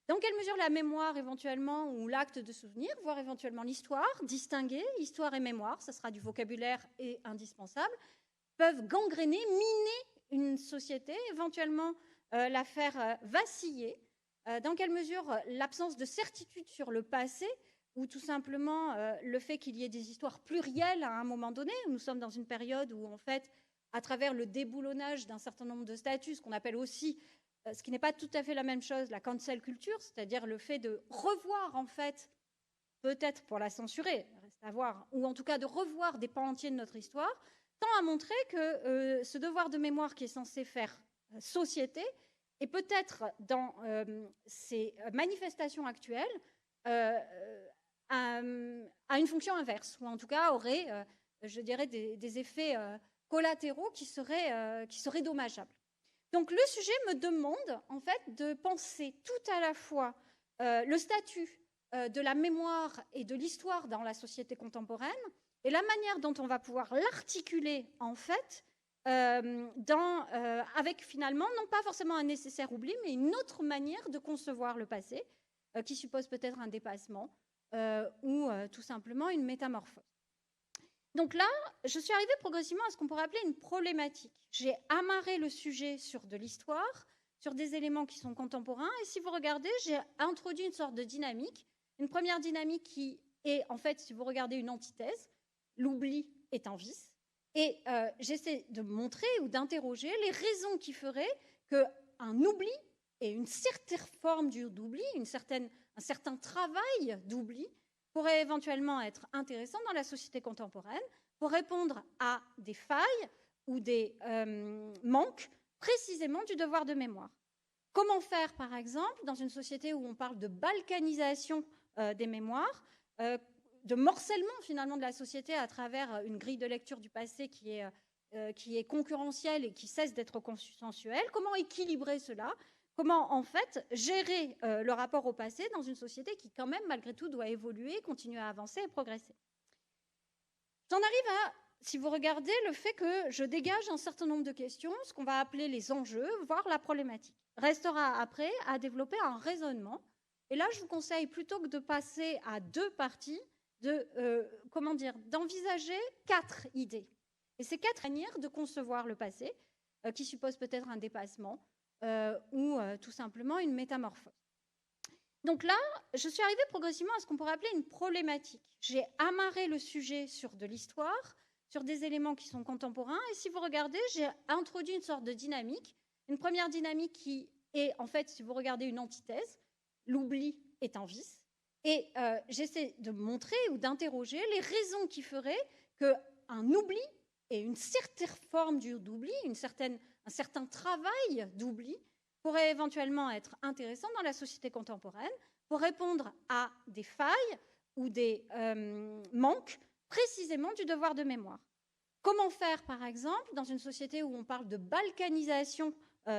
Dans quelle mesure la mémoire, éventuellement, ou l'acte de souvenir, voire éventuellement l'histoire, distinguer histoire et mémoire, ça sera du vocabulaire et indispensable, peuvent gangréner, miner une société, éventuellement la faire vaciller. Dans quelle mesure l'absence de certitude sur le passé, ou tout simplement le fait qu'il y ait des histoires plurielles à un moment donné, nous sommes dans une période où, en fait, à travers le déboulonnage d'un certain nombre de statuts, ce qu'on appelle aussi, ce qui n'est pas tout à fait la même chose, la cancel culture, c'est-à-dire le fait de revoir, en fait, peut-être pour la censurer, reste à voir, ou en tout cas de revoir des pans entiers de notre histoire, tend à montrer que ce devoir de mémoire qui est censé faire société, et peut-être dans ces manifestations actuelles, a une fonction inverse, ou en tout cas aurait, je dirais, des effets collatéraux qui seraient dommageables. Donc le sujet me demande en fait de penser tout à la fois le statut de la mémoire et de l'histoire dans la société contemporaine et la manière dont on va pouvoir l'articuler en fait avec finalement non pas forcément un nécessaire oubli, mais une autre manière de concevoir le passé qui suppose peut-être un dépassement ou tout simplement une métamorphose. Donc là, je suis arrivée progressivement à ce qu'on pourrait appeler une problématique. J'ai amarré le sujet sur de l'histoire, sur des éléments qui sont contemporains, et si vous regardez, j'ai introduit une sorte de dynamique. Une première dynamique qui est, en fait, si vous regardez, une antithèse. L'oubli est un vice. Et j'essaie de montrer ou d'interroger les raisons qui feraient qu'un oubli et une certaine forme d'oubli, un certain travail d'oubli, pourrait éventuellement être intéressant dans la société contemporaine pour répondre à des failles ou des manques précisément du devoir de mémoire. Comment faire, par exemple, dans une société où on parle de balkanisation des mémoires, de morcellement finalement de la société à travers une grille de lecture du passé qui est concurrentielle et qui cesse d'être consensuelle? Comment équilibrer cela? Comment, en fait, gérer le rapport au passé dans une société qui, quand même, malgré tout, doit évoluer, continuer à avancer et progresser. J'en arrive à, si vous regardez, le fait que je dégage un certain nombre de questions, ce qu'on va appeler les enjeux, voire la problématique. Restera après à développer un raisonnement. Et là, je vous conseille, plutôt que de passer à deux parties, d'envisager 4 idées. Et ces 4 manières de concevoir le passé, qui supposent peut-être un dépassement ou tout simplement une métamorphose. Donc là, je suis arrivée progressivement à ce qu'on pourrait appeler une problématique. J'ai amarré le sujet sur de l'histoire, sur des éléments qui sont contemporains, et si vous regardez, j'ai introduit une sorte de dynamique. Une première dynamique qui est, en fait, si vous regardez, une antithèse. L'oubli est un vice. Et j'essaie de montrer ou d'interroger les raisons qui feraient qu'un oubli et une certaine forme d'oubli, un certain travail d'oubli, pourrait éventuellement être intéressant dans la société contemporaine pour répondre à des failles ou des manques précisément du devoir de mémoire. Comment faire, par exemple, dans une société où on parle de balkanisation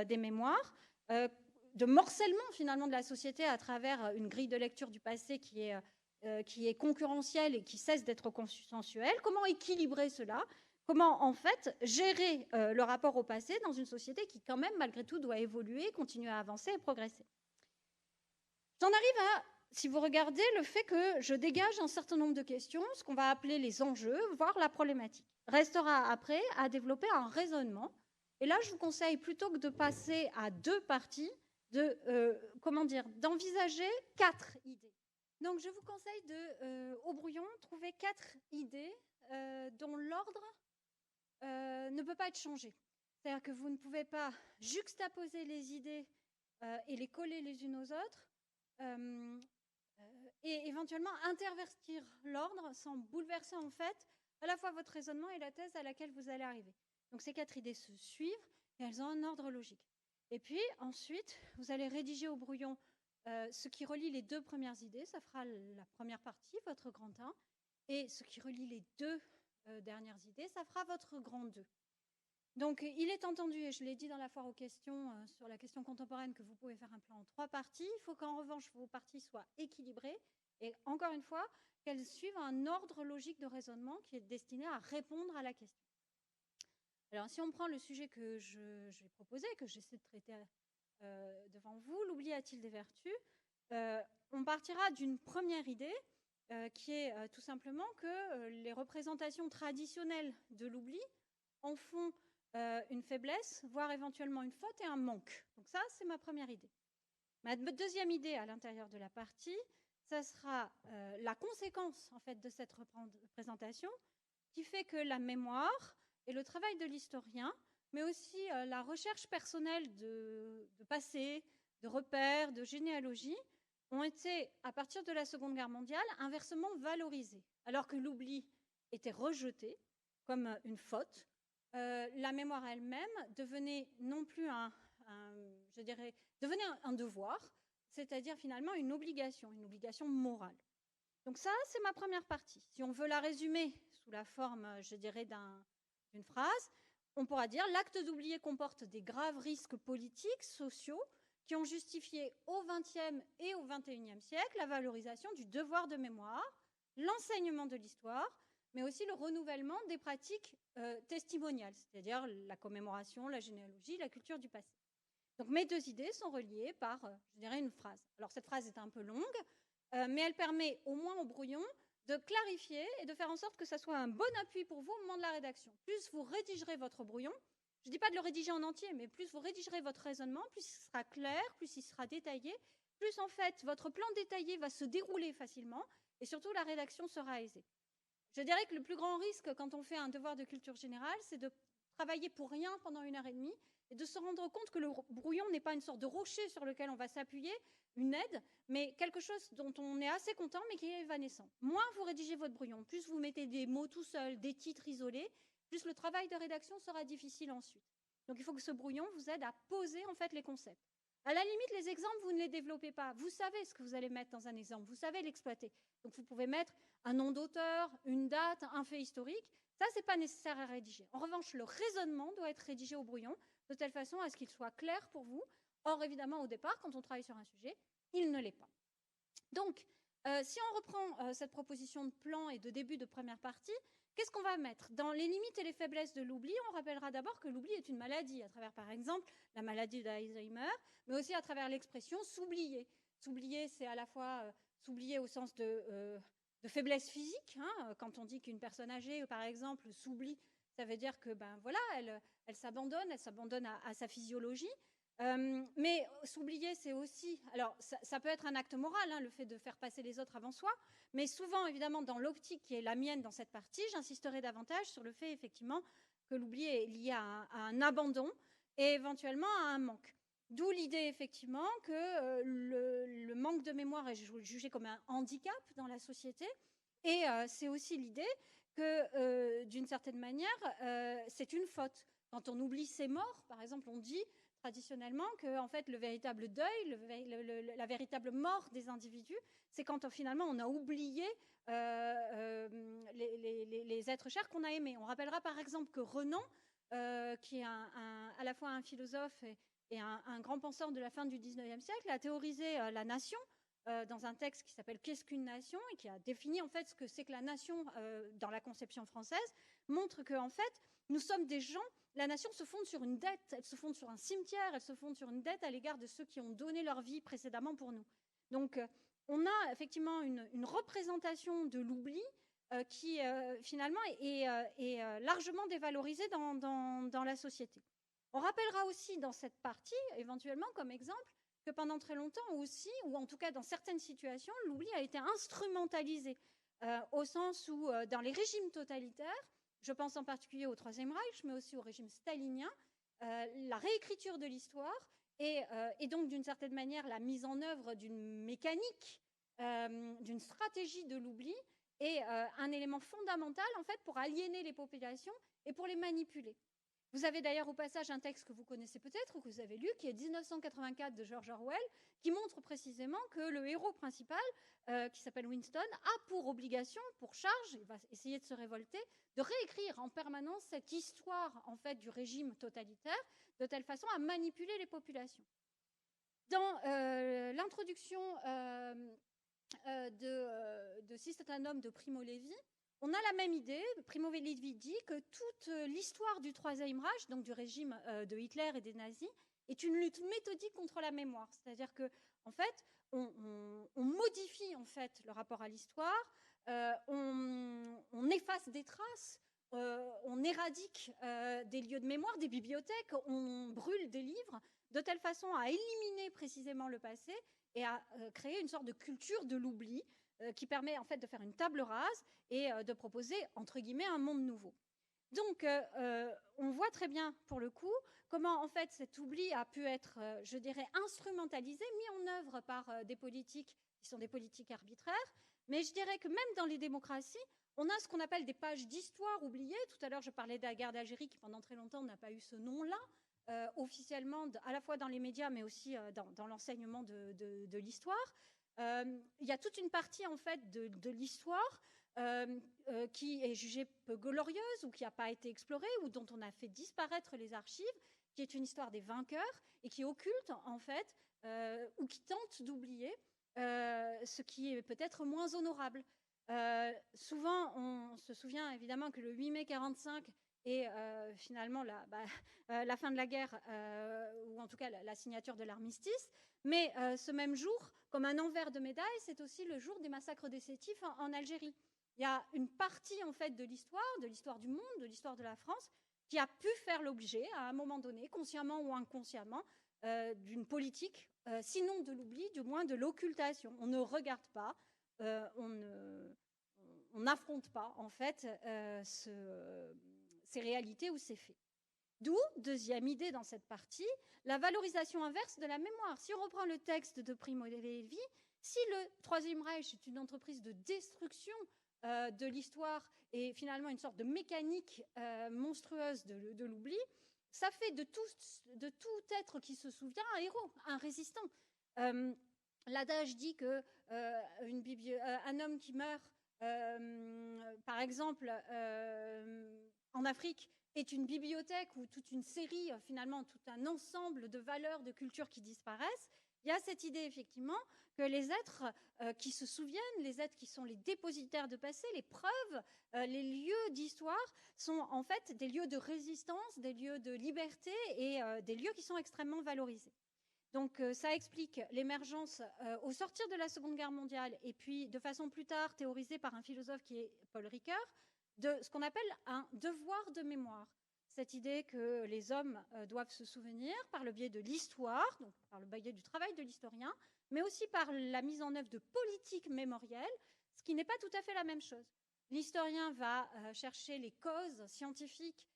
des mémoires, de morcellement finalement de la société à travers une grille de lecture du passé qui est concurrentielle et qui cesse d'être consensuelle? Comment équilibrer cela? Comment, en fait, gérer le rapport au passé dans une société qui, quand même, malgré tout, doit évoluer, continuer à avancer et progresser? J'en arrive à, si vous regardez, le fait que je dégage un certain nombre de questions, ce qu'on va appeler les enjeux, voire la problématique. Restera après à développer un raisonnement. Et là, je vous conseille, plutôt que de passer à deux parties, d'envisager 4 idées. Donc, je vous conseille au brouillon, trouver 4 idées dont l'ordre ne peut pas être changé. C'est-à-dire que vous ne pouvez pas juxtaposer les idées et les coller les unes aux autres et éventuellement intervertir l'ordre sans bouleverser en fait à la fois votre raisonnement et la thèse à laquelle vous allez arriver. Donc ces 4 idées se suivent et elles ont un ordre logique. Et puis ensuite, vous allez rédiger au brouillon ce qui relie les 2 premières idées, ça fera la première partie, votre grand 1, et ce qui relie les 2 dernières idées, ça fera votre grand 2. Donc, il est entendu, et je l'ai dit dans la foire aux questions sur la question contemporaine, que vous pouvez faire un plan en 3 parties. Il faut qu'en revanche, vos parties soient équilibrées et, encore une fois, qu'elles suivent un ordre logique de raisonnement qui est destiné à répondre à la question. Alors, si on prend le sujet que j'ai proposé, que j'essaie de traiter devant vous, l'oubli a-t-il des vertus? On partira d'une première idée qui est tout simplement que les représentations traditionnelles de l'oubli en font une faiblesse, voire éventuellement une faute et un manque. Donc ça, c'est ma première idée. Ma deuxième idée à l'intérieur de la partie, ça sera la conséquence en fait de cette représentation qui fait que la mémoire et le travail de l'historien, mais aussi la recherche personnelle de passé, de repères, de généalogie, ont été, à partir de la Seconde Guerre mondiale, inversement valorisés. Alors que l'oubli était rejeté comme une faute, la mémoire elle-même devenait non plus devenait un devoir, c'est-à-dire finalement une obligation morale. Donc ça, c'est ma première partie. Si on veut la résumer sous la forme, je dirais, d'une phrase, on pourra dire « L'acte d'oublier comporte des graves risques politiques, sociaux, qui ont justifié au XXe et au XXIe siècle la valorisation du devoir de mémoire, l'enseignement de l'histoire, mais aussi le renouvellement des pratiques testimoniales, c'est-à-dire la commémoration, la généalogie, la culture du passé. » Donc mes 2 idées sont reliées par, je dirais, une phrase. Alors cette phrase est un peu longue, mais elle permet au moins au brouillon de clarifier et de faire en sorte que ça soit un bon appui pour vous au moment de la rédaction. Plus vous rédigerez votre brouillon, je ne dis pas de le rédiger en entier, mais plus vous rédigerez votre raisonnement, plus il sera clair, plus il sera détaillé, plus en fait votre plan détaillé va se dérouler facilement et surtout la rédaction sera aisée. Je dirais que le plus grand risque quand on fait un devoir de culture générale, c'est de travailler pour rien pendant 1h30 et de se rendre compte que le brouillon n'est pas une sorte de rocher sur lequel on va s'appuyer, une aide, mais quelque chose dont on est assez content mais qui est évanescent. Moins vous rédigez votre brouillon, plus vous mettez des mots tout seuls, des titres isolés, plus le travail de rédaction sera difficile ensuite. Donc il faut que ce brouillon vous aide à poser en fait les concepts. À la limite, les exemples, vous ne les développez pas. Vous savez ce que vous allez mettre dans un exemple, vous savez l'exploiter. Donc vous pouvez mettre un nom d'auteur, une date, un fait historique. Ça, ce n'est pas nécessaire à rédiger. En revanche, le raisonnement doit être rédigé au brouillon de telle façon à ce qu'il soit clair pour vous, Or, évidemment, au départ, quand on travaille sur un sujet, il ne l'est pas. Donc, si on reprend cette proposition de plan et de début de première partie, qu'est-ce qu'on va mettre? Dans les limites et les faiblesses de l'oubli, on rappellera d'abord que l'oubli est une maladie, à travers, par exemple, la maladie d'Alzheimer, mais aussi à travers l'expression s'oublier. S'oublier, c'est à la fois s'oublier au sens de faiblesse physique. Hein, quand on dit qu'une personne âgée, par exemple, s'oublie, ça veut dire que voilà, elle s'abandonne à sa physiologie. Mais s'oublier, c'est aussi... Alors, ça peut être un acte moral, hein, le fait de faire passer les autres avant soi, mais souvent, évidemment, dans l'optique qui est la mienne dans cette partie, j'insisterai davantage sur le fait, effectivement, que l'oubli est lié à un abandon et éventuellement à un manque. D'où l'idée, effectivement, que le manque de mémoire est jugé comme un handicap dans la société. Et c'est aussi l'idée que, d'une certaine manière, c'est une faute. Quand on oublie ses morts, par exemple, on dit traditionnellement que en fait, le véritable deuil, la véritable mort des individus, c'est quand finalement on a oublié les êtres chers qu'on a aimés. On rappellera par exemple que Renan, qui est à la fois un philosophe et un grand penseur de la fin du 19e siècle, a théorisé la nation dans un texte qui s'appelle Qu'est-ce qu'une nation et qui a défini en fait ce que c'est que la nation dans la conception française, montre que en fait nous sommes des gens. La nation se fonde sur une dette, elle se fonde sur un cimetière, elle se fonde sur une dette à l'égard de ceux qui ont donné leur vie précédemment pour nous. Donc on a effectivement une représentation de l'oubli qui finalement est largement dévalorisée dans la société. On rappellera aussi dans cette partie, éventuellement comme exemple, que pendant très longtemps aussi, ou en tout cas dans certaines situations, l'oubli a été instrumentalisé, au sens où dans les régimes totalitaires, je pense en particulier au Troisième Reich, mais aussi au régime stalinien, la réécriture de l'histoire et donc d'une certaine manière la mise en œuvre d'une mécanique, d'une stratégie de l'oubli est un élément fondamental en fait pour aliéner les populations et pour les manipuler. Vous avez d'ailleurs au passage un texte que vous connaissez peut-être ou que vous avez lu, qui est 1984 de George Orwell, qui montre précisément que le héros principal, qui s'appelle Winston, a pour obligation, pour charge, il va essayer de se révolter, de réécrire en permanence cette histoire en fait du régime totalitaire, de telle façon à manipuler les populations. Dans l'introduction de Si c'est un homme de Primo Levi, on a la même idée. Primo Levi dit que toute l'histoire du Troisième Reich, donc du régime de Hitler et des nazis, est une lutte méthodique contre la mémoire. C'est-à-dire que, en fait, on modifie en fait le rapport à l'histoire, on efface des traces, on éradique des lieux de mémoire, des bibliothèques, on brûle des livres, de telle façon à éliminer précisément le passé et à créer une sorte de culture de l'oubli qui permet en fait de faire une table rase et de proposer, entre guillemets, un monde nouveau. Donc, on voit très bien, pour le coup, comment en fait cet oubli a pu être, je dirais, instrumentalisé, mis en œuvre par des politiques qui sont des politiques arbitraires. Mais je dirais que même dans les démocraties, on a ce qu'on appelle des pages d'histoire oubliées. Tout à l'heure, je parlais de la guerre d'Algérie, qui pendant très longtemps n'a pas eu ce nom-là, officiellement, à la fois dans les médias, mais aussi dans l'enseignement de l'histoire. Il y a toute une partie en fait de l'histoire qui est jugée peu glorieuse ou qui n'a pas été explorée ou dont on a fait disparaître les archives, qui est une histoire des vainqueurs et qui occulte en fait ou qui tente d'oublier ce qui est peut-être moins honorable. Souvent, on se souvient évidemment que le 8 mai 1945 et finalement la fin de la guerre, ou en tout cas la signature de l'armistice. Mais ce même jour, comme un envers de médaille, c'est aussi le jour des massacres des Sétifs en Algérie. Il y a une partie en fait de l'histoire du monde, de l'histoire de la France, qui a pu faire l'objet, à un moment donné, consciemment ou inconsciemment, d'une politique, sinon de l'oubli, du moins de l'occultation. On ne regarde pas, on n'affronte pas en fait ces réalités ou ces faits. D'où, deuxième idée dans cette partie, la valorisation inverse de la mémoire. Si on reprend le texte de Primo Levi, si le Troisième Reich est une entreprise de destruction de l'histoire et finalement une sorte de mécanique monstrueuse de l'oubli, ça fait de tout être qui se souvient un héros, un résistant. L'adage dit que un homme qui meurt, par exemple, en Afrique, est une bibliothèque ou toute une série, finalement, tout un ensemble de valeurs, de cultures qui disparaissent, il y a cette idée, effectivement, que les êtres qui se souviennent, les êtres qui sont les dépositaires de passé, les preuves, les lieux d'histoire, sont en fait des lieux de résistance, des lieux de liberté et des lieux qui sont extrêmement valorisés. Donc ça explique l'émergence au sortir de la Seconde Guerre mondiale et puis de façon plus tard théorisée par un philosophe qui est Paul Ricoeur, de ce qu'on appelle un devoir de mémoire. Cette idée que les hommes doivent se souvenir par le biais de l'histoire, donc par le biais du travail de l'historien, mais aussi par la mise en œuvre de politiques mémorielles, ce qui n'est pas tout à fait la même chose. L'historien va chercher les causes scientifiques,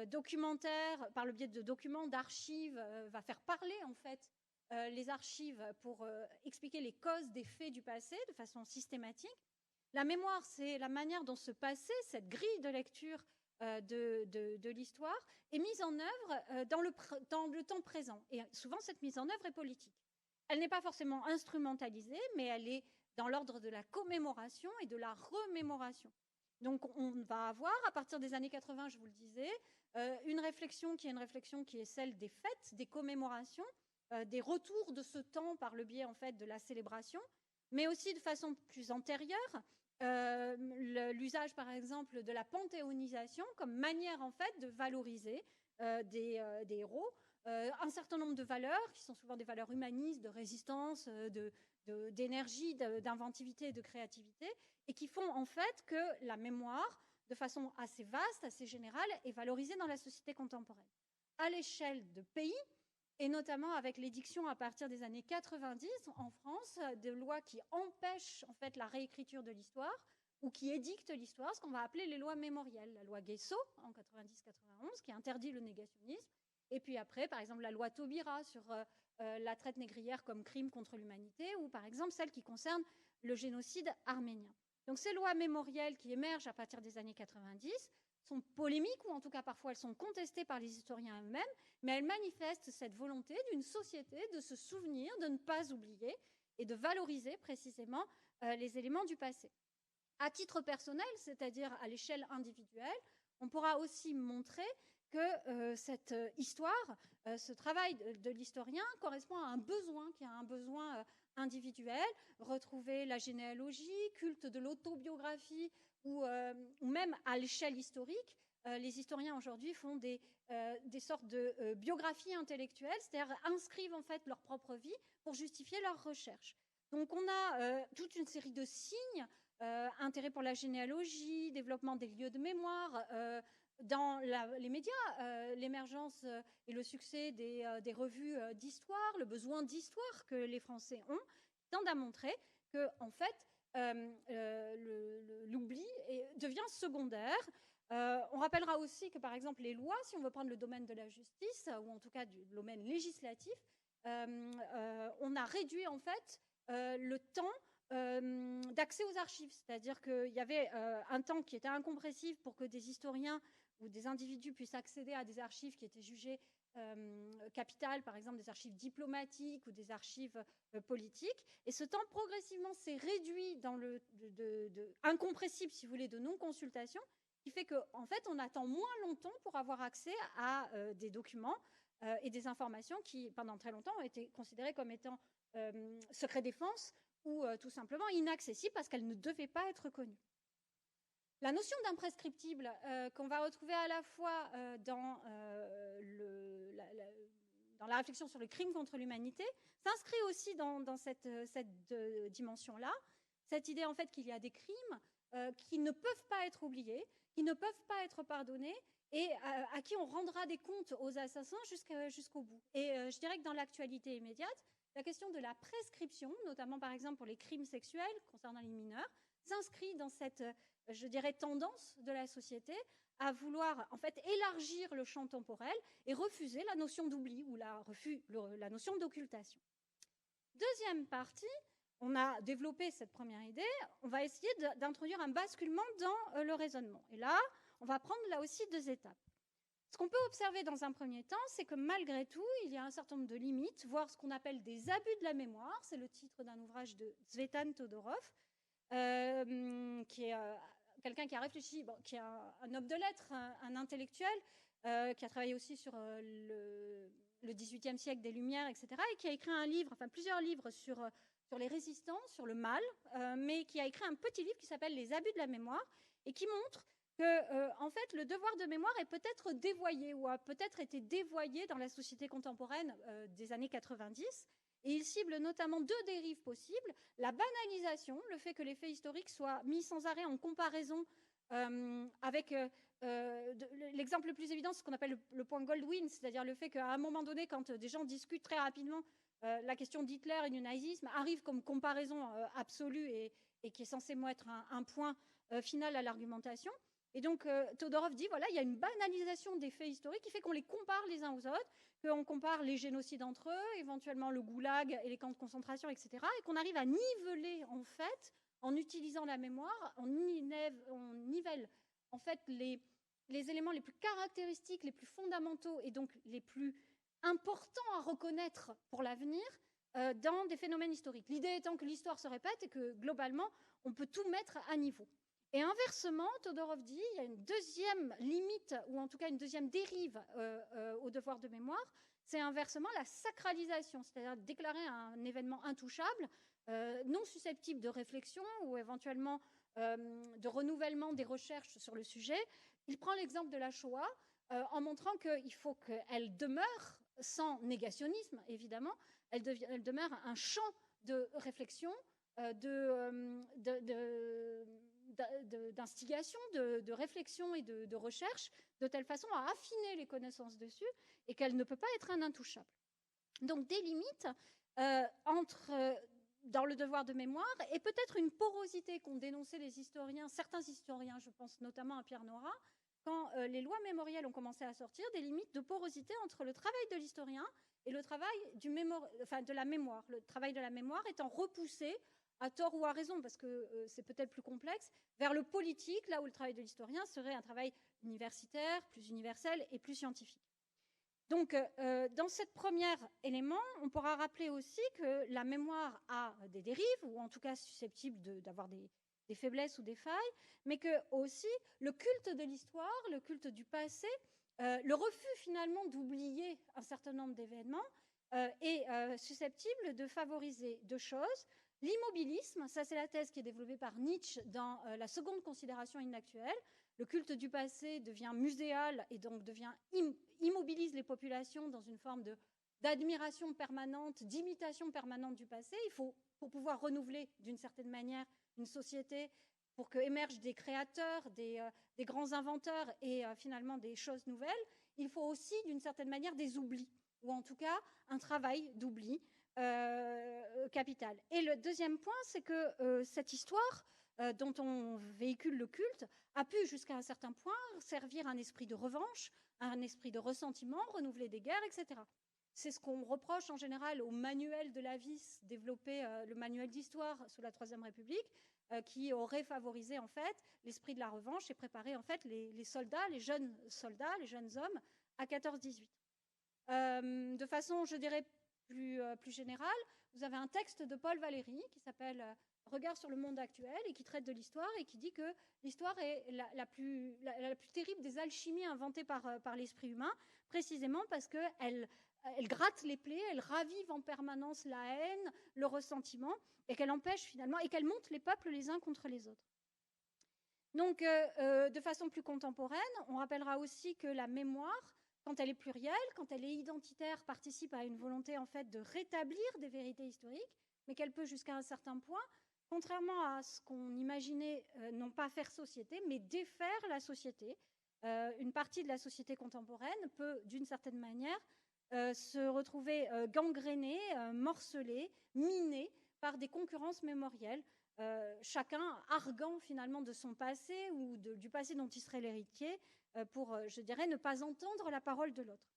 documentaires, par le biais de documents, d'archives, va faire parler en fait les archives pour expliquer les causes des faits du passé de façon systématique. La mémoire, c'est la manière dont ce passé, cette grille de lecture de l'histoire, est mise en œuvre dans le temps présent. Et souvent, cette mise en œuvre est politique. Elle n'est pas forcément instrumentalisée, mais elle est dans l'ordre de la commémoration et de la remémoration. Donc, on va avoir, à partir des années 80, je vous le disais, une réflexion qui est celle des fêtes, des commémorations, des retours de ce temps par le biais en fait de la célébration, mais aussi de façon plus antérieure, l'usage par exemple de la panthéonisation comme manière en fait de valoriser des héros, un certain nombre de valeurs qui sont souvent des valeurs humanistes, de résistance, d'énergie, d'inventivité et de créativité, et qui font en fait que la mémoire, de façon assez vaste, assez générale, est valorisée dans la société contemporaine. À l'échelle de pays, et notamment avec l'édiction à partir des années 90 en France de lois qui empêchent en fait la réécriture de l'histoire ou qui édictent l'histoire, ce qu'on va appeler les lois mémorielles. La loi Guesso en 90-91 qui interdit le négationnisme, et puis après, par exemple, la loi Taubira sur la traite négrière comme crime contre l'humanité, ou par exemple celle qui concerne le génocide arménien. Donc ces lois mémorielles qui émergent à partir des années 90 sont polémiques, ou en tout cas parfois elles sont contestées par les historiens eux-mêmes, mais elles manifestent cette volonté d'une société de se souvenir, de ne pas oublier et de valoriser précisément les éléments du passé. À titre personnel, c'est-à-dire à l'échelle individuelle, on pourra aussi montrer que cette histoire, ce travail de l'historien correspond à un besoin, qui est un besoin individuel, retrouver la généalogie, culte de l'autobiographie, ou même à l'échelle historique. Les historiens aujourd'hui font des sortes de biographies intellectuelles, c'est-à-dire inscrivent en fait leur propre vie pour justifier leurs recherches. Donc on a toute une série de signes, intérêt pour la généalogie, développement des lieux de mémoire, dans les médias, l'émergence et le succès des revues d'histoire, le besoin d'histoire que les Français ont, tendent à montrer que en fait, l'oubli devient secondaire. On rappellera aussi que, par exemple, les lois, si on veut prendre le domaine de la justice, ou en tout cas du domaine législatif, on a réduit en fait le temps d'accès aux archives. C'est-à-dire qu'il y avait un temps qui était incompressible pour que des historiens ou des individus puissent accéder à des archives qui étaient jugées capitales, par exemple des archives diplomatiques ou des archives politiques. Et ce temps progressivement s'est réduit dans le incompressible, si vous voulez, de non-consultation, qui fait qu'en fait, on attend moins longtemps pour avoir accès à des documents et des informations qui, pendant très longtemps, ont été considérées comme étant secret défense ou tout simplement inaccessibles parce qu'elles ne devaient pas être connues. La notion d'imprescriptible qu'on va retrouver à la fois dans la réflexion sur le crime contre l'humanité s'inscrit aussi dans cette dimension-là, cette idée en fait qu'il y a des crimes qui ne peuvent pas être oubliés, qui ne peuvent pas être pardonnés et à qui on rendra des comptes aux assassins jusqu'au bout. Et je dirais que dans l'actualité immédiate, la question de la prescription, notamment par exemple pour les crimes sexuels concernant les mineurs, s'inscrit dans cette, je dirais, tendance de la société à vouloir en fait élargir le champ temporel et refuser la notion d'oubli ou la notion d'occultation. Deuxième partie, on a développé cette première idée, on va essayer d'introduire un basculement dans le raisonnement. Et là, on va prendre là aussi 2 étapes. Ce qu'on peut observer dans un premier temps, c'est que malgré tout, il y a un certain nombre de limites, voire ce qu'on appelle des abus de la mémoire. C'est le titre d'un ouvrage de Tzvetan Todorov, qui est quelqu'un qui a réfléchi, qui est un homme de lettres, un intellectuel, qui a travaillé aussi sur le XVIIIe siècle des Lumières, etc., et qui a écrit un livre, enfin plusieurs livres sur les résistants, sur le mal, mais qui a écrit un petit livre qui s'appelle Les abus de la mémoire, et qui montre que, en fait, le devoir de mémoire est peut-être dévoyé, ou a peut-être été dévoyé dans la société contemporaine des années 90. Et il cible notamment deux dérives possibles: la banalisation, le fait que les faits historiques soient mis sans arrêt en comparaison avec l'exemple le plus évident, c'est ce qu'on appelle le point Goldwyn, c'est-à-dire le fait qu'à un moment donné, quand des gens discutent très rapidement, la question d'Hitler et du nazisme arrive comme comparaison absolue et qui est censée être un point final à l'argumentation. Et donc, Todorov dit, voilà, il y a une banalisation des faits historiques qui fait qu'on les compare les uns aux autres, qu'on compare les génocides entre eux, éventuellement le goulag et les camps de concentration, etc., et qu'on arrive à niveler, en fait, en utilisant la mémoire, on nivelle, en fait, les éléments les plus caractéristiques, les plus fondamentaux, et donc les plus importants à reconnaître pour l'avenir, dans des phénomènes historiques. L'idée étant que l'histoire se répète et que, globalement, on peut tout mettre à niveau. Et inversement, Todorov dit, il y a une deuxième limite, ou en tout cas une deuxième dérive au devoir de mémoire, c'est inversement la sacralisation, c'est-à-dire déclarer un événement intouchable, non susceptible de réflexion ou éventuellement de renouvellement des recherches sur le sujet. Il prend l'exemple de la Shoah en montrant qu'il faut qu'elle demeure, sans négationnisme évidemment, elle demeure un champ de réflexion, d'instigation, de réflexion et de recherche, de telle façon à affiner les connaissances dessus, et qu'elle ne peut pas être un intouchable. Donc des limites dans le devoir de mémoire, et peut-être une porosité qu'ont dénoncé les historiens, certains historiens, je pense notamment à Pierre Nora, quand les lois mémorielles ont commencé à sortir, des limites de porosité entre le travail de l'historien et le travail de la mémoire. Le travail de la mémoire étant repoussé, à tort ou à raison, parce que c'est peut-être plus complexe, vers le politique, là où le travail de l'historien serait un travail universitaire, plus universel et plus scientifique. Donc, dans ce premier élément, on pourra rappeler aussi que la mémoire a des dérives, ou en tout cas susceptible d'avoir des faiblesses ou des failles, mais que aussi le culte de l'histoire, le culte du passé, le refus finalement d'oublier un certain nombre d'événements est susceptible de favoriser deux choses. L'immobilisme, ça c'est la thèse qui est développée par Nietzsche dans la seconde considération inactuelle. Le culte du passé devient muséal et donc immobilise les populations dans une forme d'admiration permanente, d'imitation permanente du passé. Il faut, pour pouvoir renouveler d'une certaine manière une société, pour qu'émergent des créateurs, des grands inventeurs et finalement des choses nouvelles, il faut aussi d'une certaine manière des oublis, ou en tout cas un travail d'oubli capital. Et le deuxième point, c'est que cette histoire dont on véhicule le culte a pu jusqu'à un certain point servir un esprit de revanche, un esprit de ressentiment, renouveler des guerres, etc. C'est ce qu'on reproche en général au manuel de la Wyss développé, le manuel d'histoire sous la Troisième République, qui aurait favorisé en fait l'esprit de la revanche et préparé en fait les soldats, les jeunes hommes à 14-18. De façon, je dirais, plus générale, vous avez un texte de Paul Valéry qui s'appelle Regard sur le monde actuel et qui traite de l'histoire et qui dit que l'histoire est la plus terrible des alchimies inventées par l'esprit humain, précisément parce qu'elle gratte les plaies, elle ravive en permanence la haine, le ressentiment, et qu'elle empêche finalement, et qu'elle monte les peuples les uns contre les autres. Donc, de façon plus contemporaine, on rappellera aussi que la mémoire, quand elle est plurielle, quand elle est identitaire, participe à une volonté en fait de rétablir des vérités historiques, mais qu'elle peut jusqu'à un certain point, contrairement à ce qu'on imaginait, non pas faire société, mais défaire la société. Une partie de la société contemporaine peut, d'une certaine manière, se retrouver gangrénée, morcelée, minée par des concurrences mémorielles, chacun arguant finalement de son passé ou du passé dont il serait l'héritier, pour, je dirais, ne pas entendre la parole de l'autre.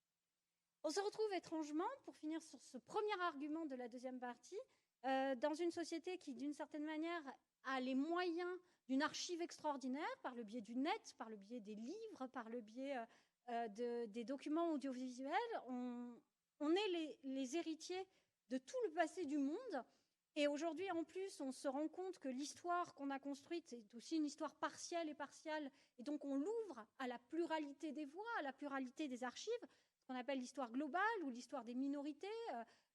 On se retrouve étrangement, pour finir sur ce premier argument de la deuxième partie, dans une société qui, d'une certaine manière, a les moyens d'une archive extraordinaire par le biais du net, par le biais des livres, par le biais des documents audiovisuels. On est les héritiers de tout le passé du monde, Et aujourd'hui, en plus, on se rend compte que l'histoire qu'on a construite, c'est aussi une histoire partielle et partiale. Et donc, on l'ouvre à la pluralité des voix, à la pluralité des archives, ce qu'on appelle l'histoire globale ou l'histoire des minorités,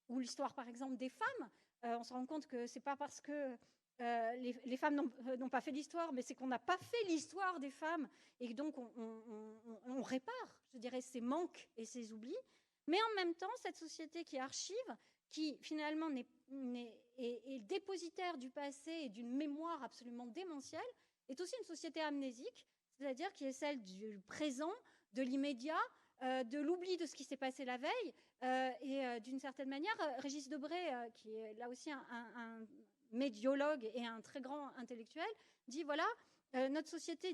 ou l'histoire, par exemple, des femmes. On se rend compte que ce n'est pas parce que les femmes n'ont pas fait l'histoire, mais c'est qu'on n'a pas fait l'histoire des femmes. Et donc, on répare, je dirais, ces manques et ces oublis. Mais en même temps, cette société qui archive, qui finalement est dépositaire du passé et d'une mémoire absolument démentielle, est aussi une société amnésique, c'est-à-dire qui est celle du présent, de l'immédiat, de l'oubli de ce qui s'est passé la veille. Et d'une certaine manière, Régis Debray, qui est là aussi un médiologue et un très grand intellectuel, dit voilà, notre société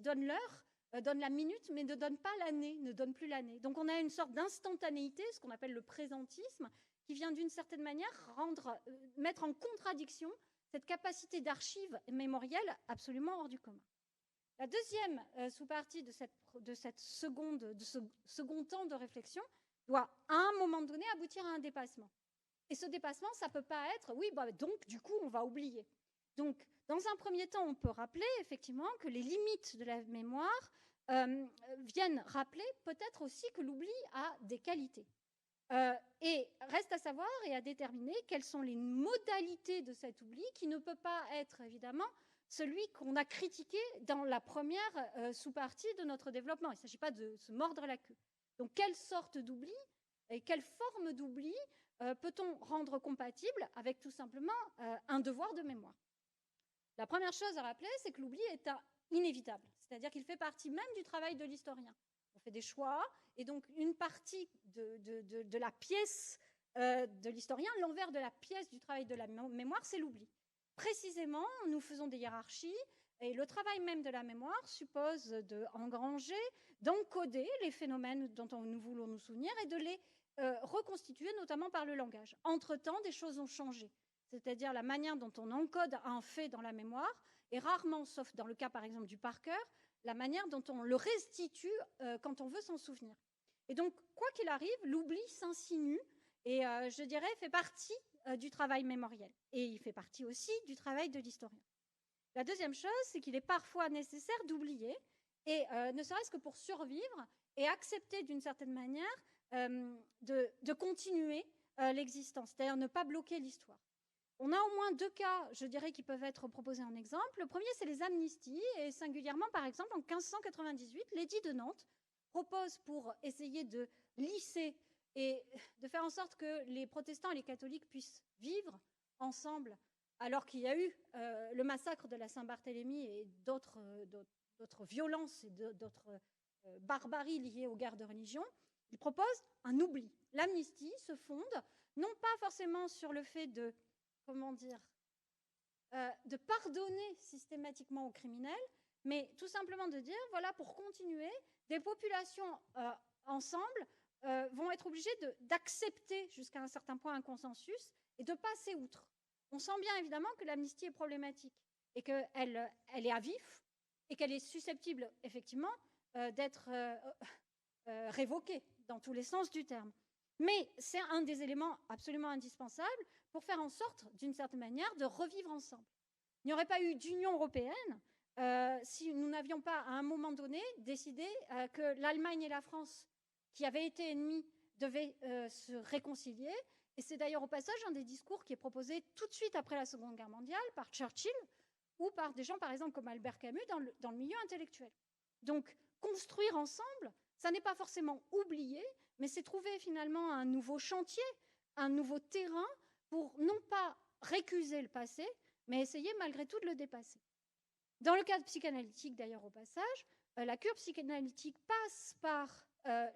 donne l'heure, donne la minute, mais ne donne pas l'année, ne donne plus l'année. Donc on a une sorte d'instantanéité, ce qu'on appelle le présentisme, qui vient d'une certaine manière mettre en contradiction cette capacité d'archive mémorielle absolument hors du commun. La deuxième sous-partie de ce second temps de réflexion doit, à un moment donné, aboutir à un dépassement. Et ce dépassement, ça ne peut pas être, oui, donc du coup, on va oublier. Donc, dans un premier temps, on peut rappeler effectivement que les limites de la mémoire viennent rappeler peut-être aussi que l'oubli a des qualités. Et reste à savoir et à déterminer quelles sont les modalités de cet oubli qui ne peut pas être évidemment celui qu'on a critiqué dans la première sous-partie de notre développement. Il ne s'agit pas de se mordre la queue. Donc, quelle sorte d'oubli et quelle forme d'oubli peut-on rendre compatible avec tout simplement un devoir de mémoire? La première chose à rappeler, c'est que l'oubli est inévitable, c'est-à-dire qu'il fait partie même du travail de l'historien. On fait des choix, et donc une partie de la pièce de l'historien, l'envers de la pièce du travail de la mémoire, c'est l'oubli. Précisément, nous faisons des hiérarchies, et le travail même de la mémoire suppose d'engranger, d'encoder les phénomènes dont nous voulons nous souvenir et de les reconstituer, notamment par le langage. Entre-temps, des choses ont changé. C'est-à-dire la manière dont on encode un fait dans la mémoire, et rarement, sauf dans le cas par exemple du par cœur, la manière dont on le restitue quand on veut s'en souvenir. Et donc, quoi qu'il arrive, l'oubli s'insinue et, je dirais, fait partie du travail mémoriel. Et il fait partie aussi du travail de l'historien. La deuxième chose, c'est qu'il est parfois nécessaire d'oublier, et ne serait-ce que pour survivre et accepter d'une certaine manière de continuer l'existence, c'est-à-dire ne pas bloquer l'histoire. On a au moins deux cas, je dirais, qui peuvent être proposés en exemple. Le premier, c'est les amnisties, et singulièrement, par exemple, en 1598, l'édit de Nantes propose, pour essayer de lisser et de faire en sorte que les protestants et les catholiques puissent vivre ensemble, alors qu'il y a eu le massacre de la Saint-Barthélemy et d'autres violences et d'autres barbaries liées aux guerres de religion, il propose un oubli. L'amnistie se fonde non pas forcément sur le fait de pardonner systématiquement aux criminels, mais tout simplement de dire, voilà, pour continuer, des populations ensemble vont être obligées d'accepter jusqu'à un certain point un consensus et de passer outre. On sent bien évidemment que l'amnistie est problématique et qu'elle est à vif et qu'elle est susceptible effectivement d'être révoquée dans tous les sens du terme. Mais c'est un des éléments absolument indispensables pour faire en sorte, d'une certaine manière, de revivre ensemble. Il n'y aurait pas eu d'Union européenne si nous n'avions pas, à un moment donné, décidé que l'Allemagne et la France, qui avaient été ennemies, devaient se réconcilier. Et c'est d'ailleurs au passage un des discours qui est proposé tout de suite après la Seconde Guerre mondiale par Churchill ou par des gens, par exemple, comme Albert Camus dans le milieu intellectuel. Donc, construire ensemble, ça n'est pas forcément oublier, mais c'est trouver finalement un nouveau chantier, un nouveau terrain pour non pas récuser le passé, mais essayer malgré tout de le dépasser. Dans le cadre psychanalytique, d'ailleurs, au passage, la cure psychanalytique passe par,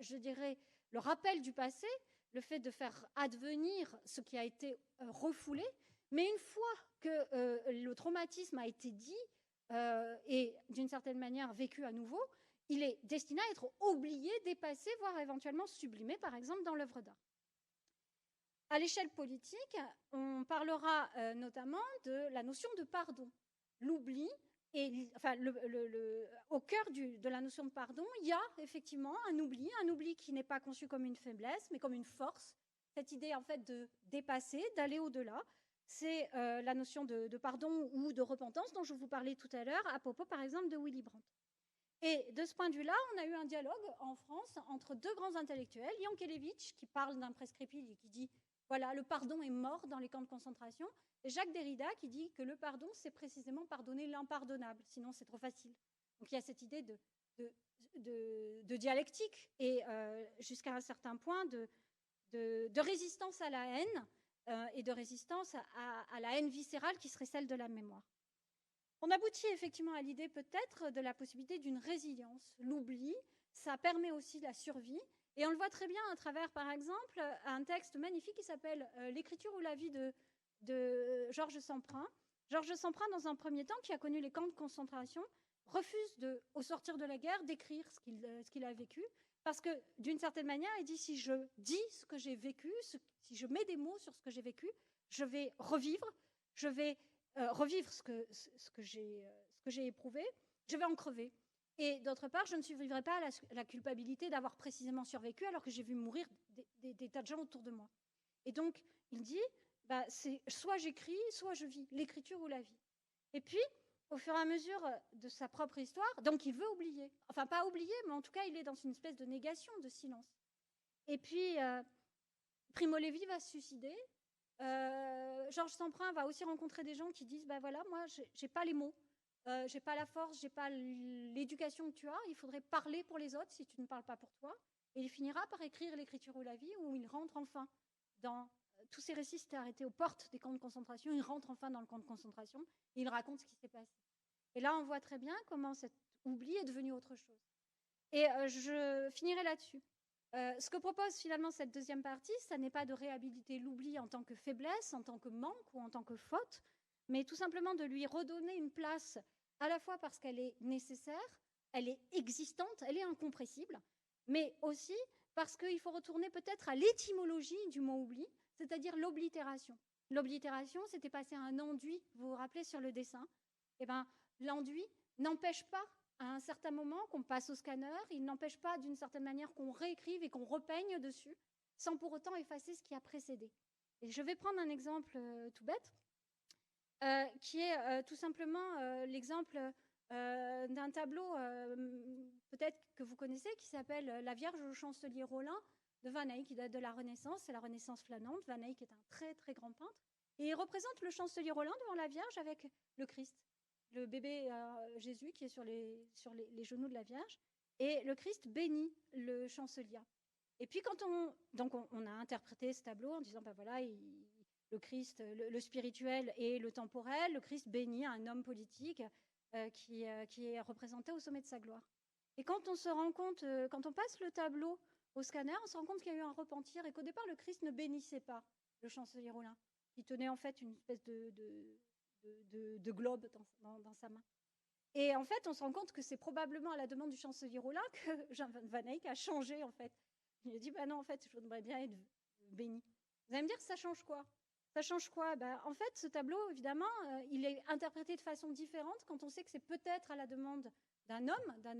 je dirais, le rappel du passé, le fait de faire advenir ce qui a été refoulé, mais une fois que le traumatisme a été dit et d'une certaine manière vécu à nouveau, il est destiné à être oublié, dépassé, voire éventuellement sublimé, par exemple, dans l'œuvre d'art. À l'échelle politique, on parlera notamment de la notion de pardon. L'oubli, au cœur de la notion de pardon, il y a effectivement un oubli qui n'est pas conçu comme une faiblesse, mais comme une force. Cette idée en fait de dépasser, d'aller au-delà. c'est la notion de pardon ou de repentance dont je vous parlais tout à l'heure à propos, par exemple, de Willy Brandt. Et de ce point de vue-là, on a eu un dialogue en France entre deux grands intellectuels, Yankelevitch, qui parle d'un prescripile et qui dit, voilà, le pardon est mort dans les camps de concentration, et Jacques Derrida qui dit que le pardon, c'est précisément pardonner l'impardonnable, sinon c'est trop facile. Donc il y a cette idée de dialectique et jusqu'à un certain point de résistance à la haine et de résistance à la haine viscérale qui serait celle de la mémoire. On aboutit effectivement à l'idée peut-être de la possibilité d'une résilience. L'oubli, ça permet aussi la survie. Et on le voit très bien à travers, par exemple, un texte magnifique qui s'appelle L'écriture ou la vie de Georges Semprin. Georges Semprin, dans un premier temps, qui a connu les camps de concentration, refuse, au sortir de la guerre, d'écrire ce qu'il a vécu. Parce que, d'une certaine manière, il dit, si je dis ce que j'ai vécu, si je mets des mots sur ce que j'ai vécu, je vais revivre, ce que j'ai éprouvé, je vais en crever. Et d'autre part, je ne survivrai pas à la culpabilité d'avoir précisément survécu alors que j'ai vu mourir des tas de gens autour de moi. Et donc, il dit, c'est soit j'écris, soit je vis, l'écriture ou la vie. Et puis, au fur et à mesure de sa propre histoire, donc il veut oublier. Enfin, pas oublier, mais en tout cas, il est dans une espèce de négation, de silence. Et puis, Primo Levi va se suicider. Georges Semprin va aussi rencontrer des gens qui disent, voilà, moi, j'ai pas les mots, j'ai pas la force, j'ai pas l'éducation que tu as, il faudrait parler pour les autres si tu ne parles pas pour toi. Et il finira par écrire L'écriture ou la vie, où il rentre enfin dans... Tous ces récits s'étaient arrêtés aux portes des camps de concentration, il rentre enfin dans le camp de concentration, et il raconte ce qui s'est passé. Et là, on voit très bien comment cet oubli est devenu autre chose. Et je finirai là-dessus. Ce que propose finalement cette deuxième partie, ça n'est pas de réhabiliter l'oubli en tant que faiblesse, en tant que manque ou en tant que faute, mais tout simplement de lui redonner une place à la fois parce qu'elle est nécessaire, elle est existante, elle est incompressible, mais aussi parce qu'il faut retourner peut-être à l'étymologie du mot oubli, c'est-à-dire l'oblitération. L'oblitération, c'était passer un enduit, vous vous rappelez sur le dessin. Eh bien, l'enduit n'empêche pas à un certain moment qu'on passe au scanner, il n'empêche pas d'une certaine manière qu'on réécrive et qu'on repeigne dessus, sans pour autant effacer ce qui a précédé. Et je vais prendre un exemple tout bête, qui est tout simplement l'exemple d'un tableau, peut-être que vous connaissez, qui s'appelle La Vierge au chancelier Rollin de Van Eyck, qui date de la Renaissance, c'est la Renaissance flamande. Van Eyck est un très très grand peintre, et il représente le chancelier Rollin devant la Vierge avec le Christ, le bébé Jésus qui est sur les genoux de la Vierge, et le Christ bénit le chancelier. Et puis quand on a interprété ce tableau en disant, voilà, le Christ, le spirituel et le temporel, le Christ bénit un homme politique qui est représenté au sommet de sa gloire. Et quand on se rend compte, quand on passe le tableau au scanner, on se rend compte qu'il y a eu un repentir et qu'au départ, le Christ ne bénissait pas le chancelier Rollin, qui tenait en fait une espèce de globe dans sa main. Et en fait, on se rend compte que c'est probablement à la demande du chancelier Rollin que Jean Van Eyck a changé, en fait. Il a dit, non, en fait, je voudrais bien être béni. Vous allez me dire, ça change quoi? Ça change quoi? En fait, ce tableau, évidemment, il est interprété de façon différente quand on sait que c'est peut-être à la demande d'un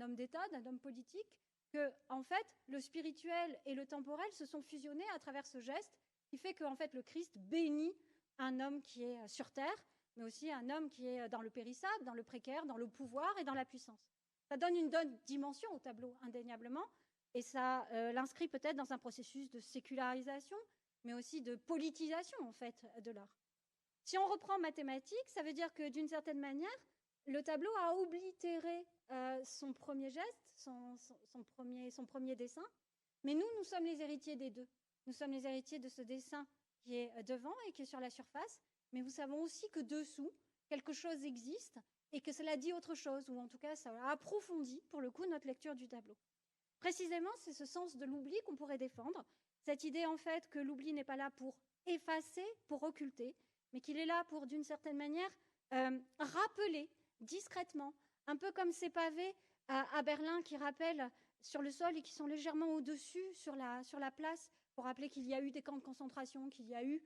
homme d'État, d'un homme politique, que, en fait, le spirituel et le temporel se sont fusionnés à travers ce geste qui fait que, en fait, le Christ bénit un homme qui est sur terre, mais aussi un homme qui est dans le périssable, dans le précaire, dans le pouvoir et dans la puissance. Ça donne une dimension au tableau, indéniablement, et ça l'inscrit peut-être dans un processus de sécularisation, mais aussi de politisation, en fait, de l'art. Si on reprend mathématiques, ça veut dire que, d'une certaine manière, le tableau a oblitéré son premier geste, son premier dessin, mais nous sommes les héritiers des deux. Nous sommes les héritiers de ce dessin qui est devant et qui est sur la surface, mais nous savons aussi que dessous, quelque chose existe et que cela dit autre chose, ou en tout cas, ça a approfondi, pour le coup, notre lecture du tableau. Précisément, c'est ce sens de l'oubli qu'on pourrait défendre, cette idée, en fait, que l'oubli n'est pas là pour effacer, pour occulter, mais qu'il est là pour, d'une certaine manière, rappeler discrètement, un peu comme ces pavés à Berlin qui rappellent sur le sol et qui sont légèrement au-dessus sur la place, pour rappeler qu'il y a eu des camps de concentration, qu'il y a eu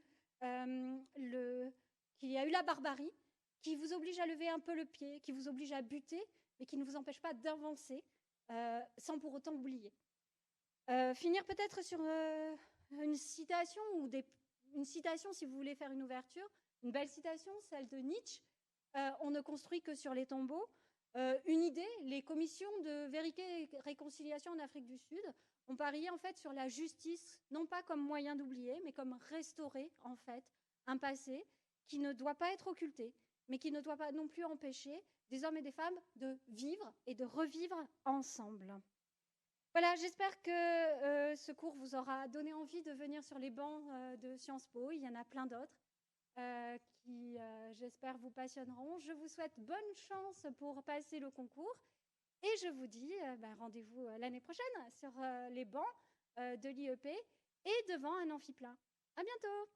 la barbarie, qui vous oblige à lever un peu le pied, qui vous oblige à buter, mais qui ne vous empêche pas d'avancer sans pour autant oublier. Finir peut-être sur une citation ou une citation, si vous voulez faire une ouverture, une belle citation, celle de Nietzsche. On ne construit que sur les tombeaux. Une idée, les commissions de vérité et réconciliation en Afrique du Sud ont parié en fait sur la justice, non pas comme moyen d'oublier, mais comme restaurer en fait un passé qui ne doit pas être occulté, mais qui ne doit pas non plus empêcher des hommes et des femmes de vivre et de revivre ensemble. Voilà, j'espère que ce cours vous aura donné envie de venir sur les bancs de Sciences Po. Il y en a plein d'autres qui, j'espère, vous passionneront. Je vous souhaite bonne chance pour passer le concours et je vous dis rendez-vous l'année prochaine sur les bancs de l'IEP et devant un amphi plein. À bientôt!